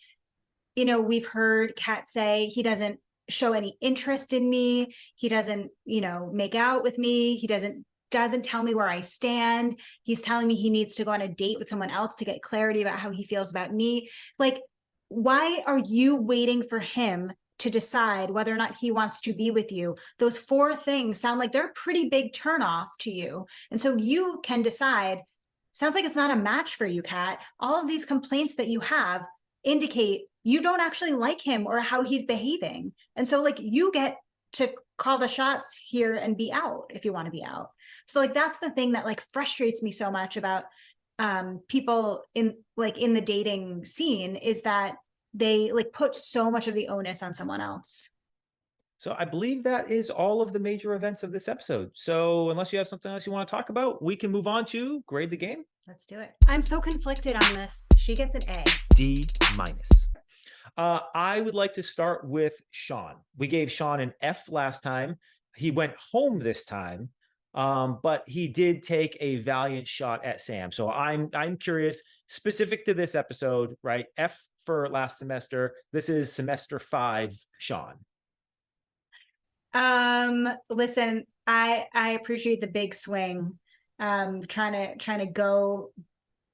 [SPEAKER 3] we've heard Kat say he doesn't show any interest in me. He doesn't, make out with me. He doesn't tell me where I stand. He's telling me he needs to go on a date with someone else to get clarity about how he feels about me. Like, why are you waiting for him to decide whether or not he wants to be with you? Those 4 things sound like they're a pretty big turnoff to you. And so you can decide, sounds like it's not a match for you, Kat. All of these complaints that you have indicate you don't actually like him or how he's behaving. And so like you get to call the shots here and be out if you want to be out. So like that's the thing that like frustrates me so much about people in the dating scene, is that they like put so much of the onus on someone else.
[SPEAKER 4] So I believe that is all of the major events of this episode. So unless you have something else you want to talk about, we can move on to grade the game.
[SPEAKER 3] Let's do it. I'm so conflicted on this. She gets an A.
[SPEAKER 4] D-. I would like to start with Shawn. We gave Shawn an F last time. He went home this time, but he did take a valiant shot at Sam. So I'm curious, specific to this episode, right? F for last semester. This is semester 5, Shawn.
[SPEAKER 3] Listen, I appreciate the big swing. Trying to go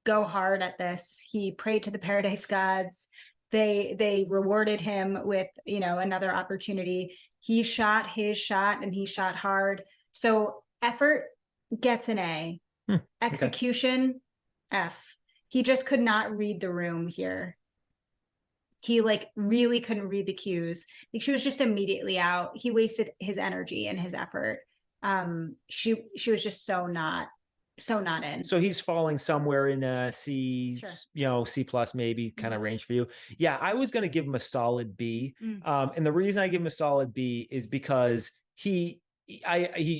[SPEAKER 3] hard at this. He prayed to the paradise gods. They rewarded him with, another opportunity. He shot his shot and he shot hard. So effort gets an A. Execution, okay. F. He just could not read the room here. He like really couldn't read the cues. Like she was just immediately out. He wasted his energy and his effort. She was just so not in.
[SPEAKER 4] So he's falling somewhere in a C,
[SPEAKER 3] sure.
[SPEAKER 4] C plus maybe kind of range for you. Yeah, I was going to give him a solid B. And the reason I give him a solid B is because he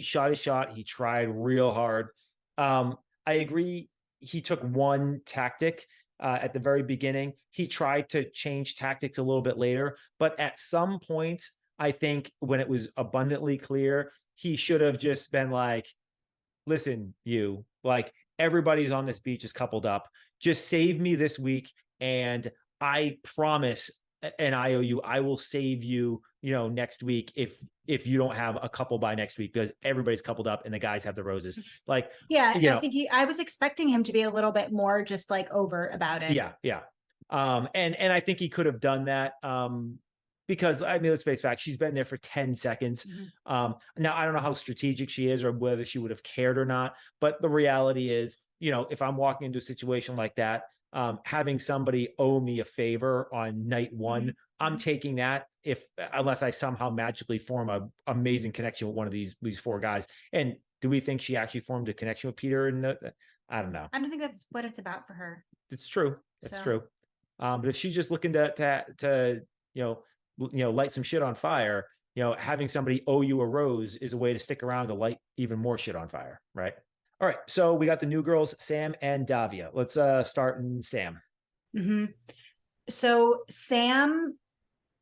[SPEAKER 4] shot his shot. He tried real hard. I agree. He took one tactic at the very beginning. He tried to change tactics a little bit later, but at some point, I think when it was abundantly clear, he should have just been like, listen, like everybody's on this beach is coupled up. Just save me this week. And I promise an IOU, I will save you, next week if you don't have a couple by next week, because everybody's coupled up and the guys have the roses. Like,
[SPEAKER 3] yeah, I think I was expecting him to be a little bit more just like over about it.
[SPEAKER 4] Yeah. And I think he could have done that. Because I mean, let's face facts, she's been there for 10 seconds. Now, I don't know how strategic she is or whether she would have cared or not. But the reality is, if I'm walking into a situation like that, having somebody owe me a favor on night 1, I'm taking that unless I somehow magically form an amazing connection with one of these 4 guys. And do we think she actually formed a connection with Peter? I don't know.
[SPEAKER 3] I don't think that's what it's about for her.
[SPEAKER 4] It's true. It's true. But if she's just looking to light some shit on fire, having somebody owe you a rose is a way to stick around to light even more shit on fire, right? All right, so we got the new girls, Sam and Davia. Let's start in Sam.
[SPEAKER 3] So Sam,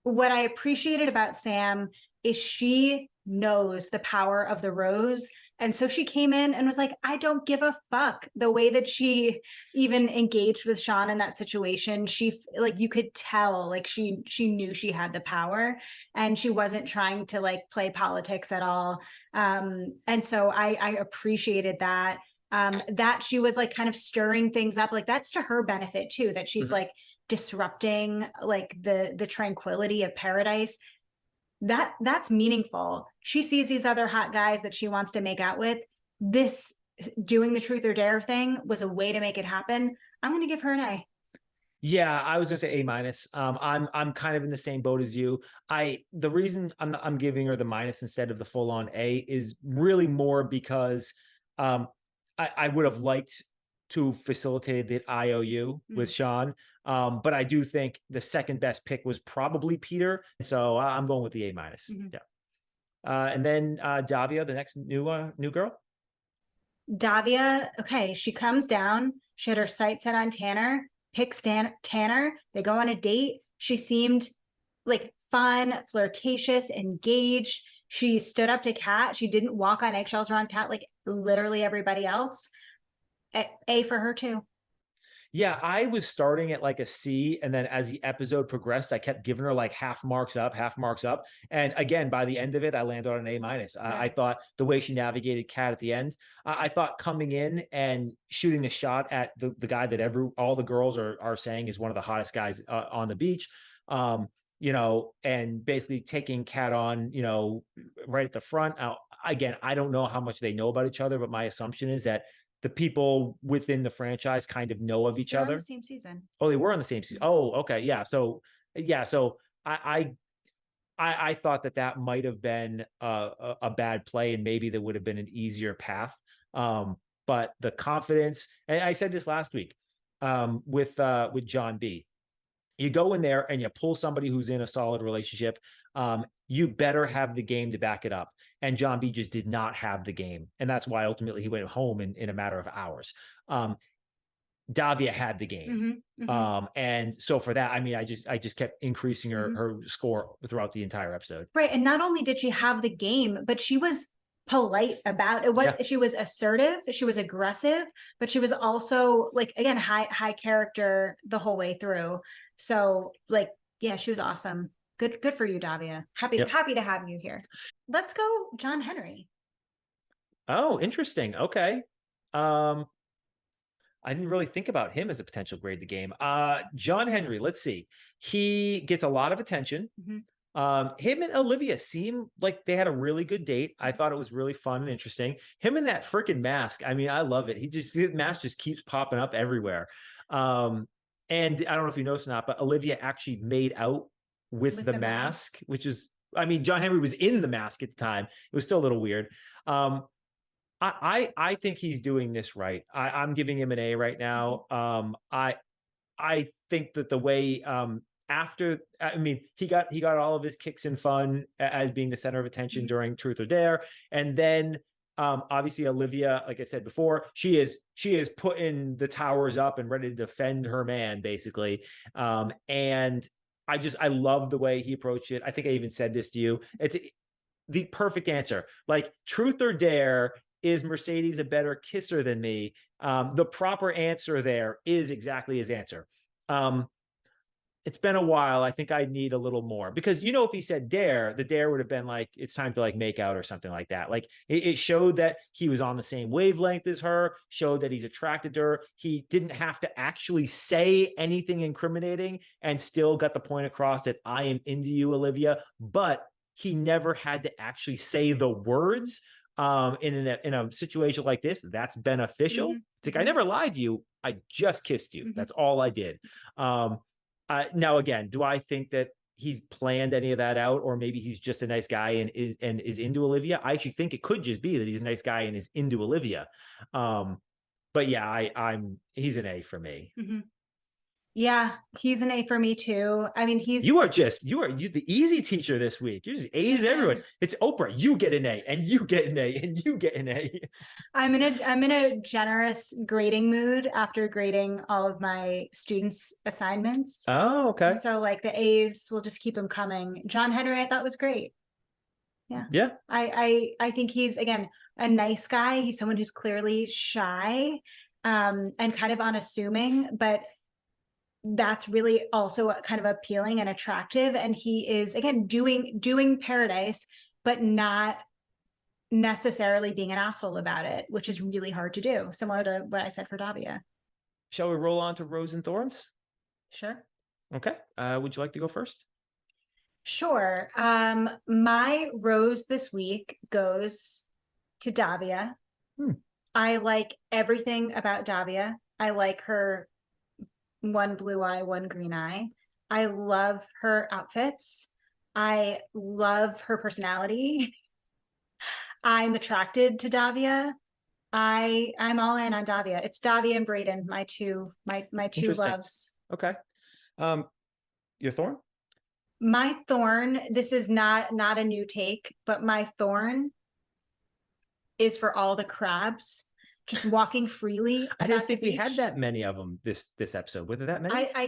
[SPEAKER 3] what I appreciated about Sam is she knows the power of the rose. And so she came in and was like, I don't give a fuck. The way that she even engaged with Shawn in that situation, she like, you could tell like she knew she had the power and she wasn't trying to like play politics at all. And so I appreciated that, that she was like kind of stirring things up. Like that's to her benefit too, that she's like disrupting like the tranquility of paradise. That's meaningful. She sees these other hot guys that she wants to make out with. This doing the truth or dare thing was a way to make it happen. I'm going to give her an A.
[SPEAKER 4] Yeah, I was gonna say A-. I'm kind of in the same boat as you. The reason I'm giving her the minus instead of the full-on A is really more because I would have liked to facilitate the IOU with Shawn. But I do think the second best pick was probably Peter. So I'm going with the A-. Yeah. And then Davia, the next new girl.
[SPEAKER 3] Davia, okay, she comes down. She had her sights set on Tanner, picks Tanner. They go on a date. She seemed like fun, flirtatious, engaged. She stood up to Kat. She didn't walk on eggshells around Kat like literally everybody else. A for her too.
[SPEAKER 4] Yeah, I was starting at like a C, and then as the episode progressed, I kept giving her like half marks up. And again, by the end of it, I landed on an A-. I thought the way she navigated Kat at the end, I thought coming in and shooting a shot at the guy that all the girls are saying is one of the hottest guys on the beach, and basically taking Kat on, right at the front. Again, I don't know how much they know about each other, but my assumption is that the people within the franchise kind of know of each other.
[SPEAKER 3] On the same season.
[SPEAKER 4] Oh, they were on the same season. Oh, okay. Yeah. So I thought that might have been a bad play, and maybe there would have been an easier path. But the confidence, and I said this last week with John B. You go in there and you pull somebody who's in a solid relationship. You better have the game to back it up. And John B just did not have the game. And that's why ultimately he went home in a matter of hours. Davia had the game. And so for that, I mean, I just kept increasing her score throughout the entire episode.
[SPEAKER 3] Right. And not only did she have the game, but she was polite about it. She was assertive, she was aggressive, but she was also like, again, high character the whole way through. So like, yeah, she was awesome. Good for you, Davia. Happy to have you here. Let's go John Henry.
[SPEAKER 4] Oh, interesting. Okay. I didn't really think about him as a potential grade the game. John Henry, let's see. He gets a lot of attention. Him and Olivia seem like they had a really good date. I thought it was really fun and interesting. Him in that freaking mask. I mean, I love it. His mask just keeps popping up everywhere. And I don't know if you noticed or not, but Olivia actually made out with the mask, which is, I mean, John Henry was in the mask at the time. It was still a little weird. I think he's doing this right. I'm giving him an A right now. I think that the way after, I mean, he got all of his kicks and fun as being the center of attention during Truth or Dare, and then obviously Olivia, like I said before, she is putting the towers up and ready to defend her man, basically. And I love the way he approached it. I think I even said this to you. It's the perfect answer. Like, Truth or Dare, is Mercedes a better kisser than me? The proper answer there is exactly his answer. It's been a while. I think I need a little more, because, if he said Dare, the Dare would have been like, it's time to like make out or something like that. Like it showed that he was on the same wavelength as her, showed that he's attracted to her. He didn't have to actually say anything incriminating and still got the point across that I am into you, Olivia, but he never had to actually say the words. In a situation like this, that's beneficial. It's like, I never lied to you. I just kissed you. That's all I did. Now, again, do I think that he's planned any of that out, or maybe he's just a nice guy and is into Olivia? I actually think it could just be that he's a nice guy and is into Olivia. But yeah, he's an A for me.
[SPEAKER 3] Yeah, he's an A for me too. I mean,
[SPEAKER 4] you are the easy teacher this week. You're just A's everyone. It's Oprah. You get an A, and you get an A, and you get an A.
[SPEAKER 3] I'm in a generous grading mood after grading all of my students' assignments.
[SPEAKER 4] Oh, okay.
[SPEAKER 3] So like the A's, will just keep them coming. John Henry, I thought was great. Yeah. I think he's, again, a nice guy. He's someone who's clearly shy, and kind of unassuming, but that's really also kind of appealing and attractive. And he is, again, doing Paradise, but not necessarily being an asshole about it, which is really hard to do, similar to what I said for Davia.
[SPEAKER 4] Shall we roll on to Rose and Thorns?
[SPEAKER 3] Sure.
[SPEAKER 4] Okay. Would you like to go first?
[SPEAKER 3] Sure. My rose this week goes to Davia. I like everything about Davia. I like her one blue eye, one green eye. I love her outfits. I love her personality. I'm attracted to Davia. I'm all in on Davia. It's Davia and Braden, my two
[SPEAKER 4] Interesting.
[SPEAKER 3] loves.
[SPEAKER 4] Okay. Your thorn?
[SPEAKER 3] My thorn, this is not a new take, but my thorn is for all the crabs just walking freely.
[SPEAKER 4] I didn't think we
[SPEAKER 3] beach.
[SPEAKER 4] had that many of them this episode. Were there that many?
[SPEAKER 3] I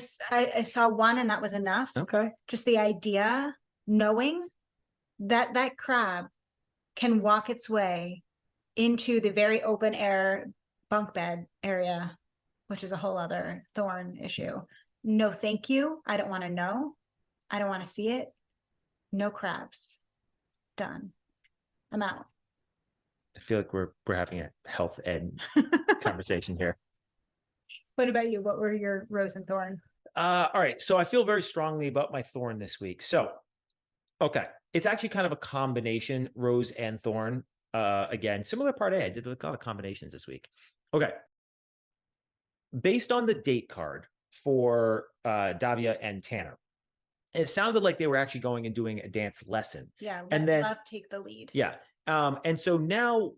[SPEAKER 3] saw one and that was enough.
[SPEAKER 4] Okay.
[SPEAKER 3] Just the idea, knowing that crab can walk its way into the very open air bunk bed area, which is a whole other thorn issue. No, thank you. I don't want to know. I don't want to see it. No crabs. Done. I'm out.
[SPEAKER 4] I feel like we're having a health ed conversation here.
[SPEAKER 3] What about you? What were your rose and thorn?
[SPEAKER 4] All right. So I feel very strongly about my thorn this week. So, okay. It's actually kind of a combination, rose and thorn. Again, similar part A. I did a lot of combinations this week. Okay. Based on the date card for Davia and Tanner, it sounded like they were actually going and doing a dance lesson.
[SPEAKER 3] Yeah.
[SPEAKER 4] And then
[SPEAKER 3] love take the lead.
[SPEAKER 4] Yeah. And so now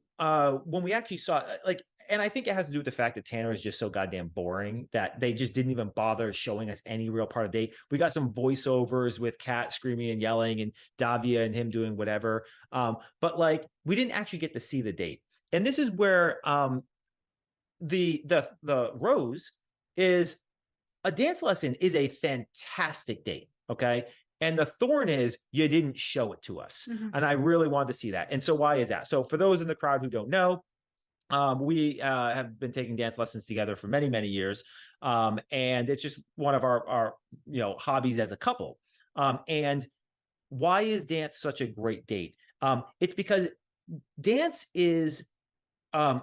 [SPEAKER 4] when we actually saw like, and I think it has to do with the fact that Tanner is just so goddamn boring that they just didn't even bother showing us any real part of the date. We got some voiceovers with Kat screaming and yelling and Davia and him doing whatever. But like we didn't actually get to see the date. And this is where the rose is a dance lesson is a fantastic date. Okay. And the thorn is you didn't show it to us.
[SPEAKER 3] Mm-hmm.
[SPEAKER 4] And I really wanted to see that. And so why is that? So for those in the crowd who don't know, we have been taking dance lessons together for many, many years. And it's just one of our hobbies as a couple. And why is dance such a great date? It's because dance is, it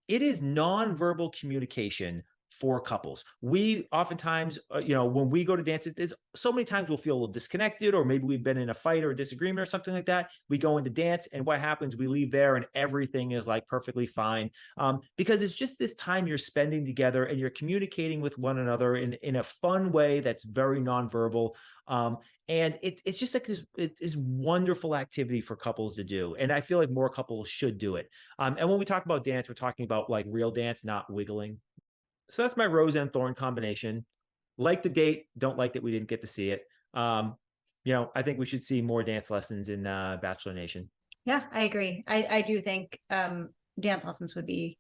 [SPEAKER 4] is nonverbal communication for couples. We oftentimes, when we go to dance, there's so many times we'll feel a little disconnected, or maybe we've been in a fight or a disagreement or something like that. We go into dance, and what happens? We leave there, and everything is like perfectly fine, because it's just this time you're spending together, and you're communicating with one another in a fun way that's very nonverbal. And it's just like this wonderful activity for couples to do, and I feel like more couples should do it. And when we talk about dance, we're talking about like real dance, not wiggling. So that's my rose and thorn combination. Like the date, don't like that we didn't get to see it. I think we should see more dance lessons in Bachelor Nation.
[SPEAKER 3] Yeah, I agree. I do think dance lessons would be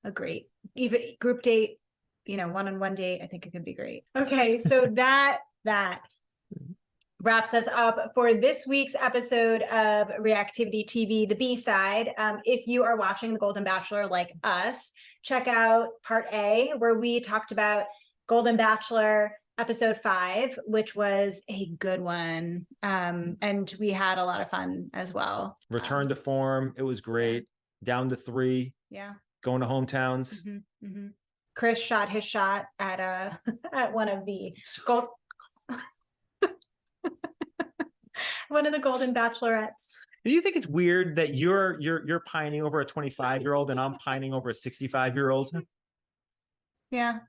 [SPEAKER 3] a great, even group date, one-on-one date. I think it could be great. Okay, so that wraps us up for this week's episode of Reactivity TV, the B-side. If you are watching The Golden Bachelor like us, check out part A, where we talked about Golden Bachelor episode 5, which was a good one. And we had a lot of fun as well.
[SPEAKER 4] Return to form. It was great. Yeah. Down to 3.
[SPEAKER 3] Yeah.
[SPEAKER 4] Going to hometowns.
[SPEAKER 3] Mm-hmm, mm-hmm. Chris shot his shot at at one of the one of the Golden Bachelorettes.
[SPEAKER 4] Do you think it's weird that you're pining over a 25-year-old and I'm pining over a 65-year-old?
[SPEAKER 3] Yeah,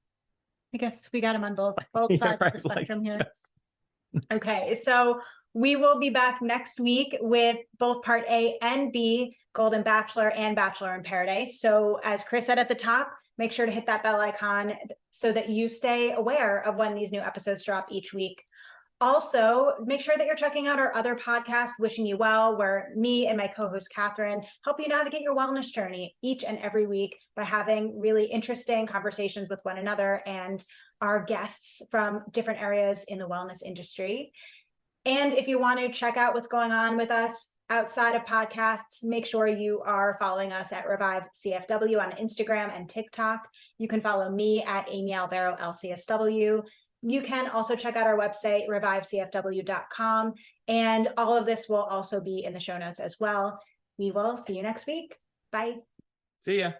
[SPEAKER 3] I guess we got him on both sides of the spectrum here. Yes. Okay, so we will be back next week with both part A and B, Golden Bachelor and Bachelor in Paradise. So as Chris said at the top, make sure to hit that bell icon so that you stay aware of when these new episodes drop each week. Also, make sure that you're checking out our other podcast, Wishing You Well, where me and my co-host Catherine help you navigate your wellness journey each and every week by having really interesting conversations with one another and our guests from different areas in the wellness industry. And if you want to check out what's going on with us outside of podcasts, make sure you are following us at Revive CFW on Instagram and TikTok. You can follow me at Amy Albero LCSW. You can also check out our website, revivecfw.com, and all of this will also be in the show notes as well. We will see you next week. Bye.
[SPEAKER 4] See ya.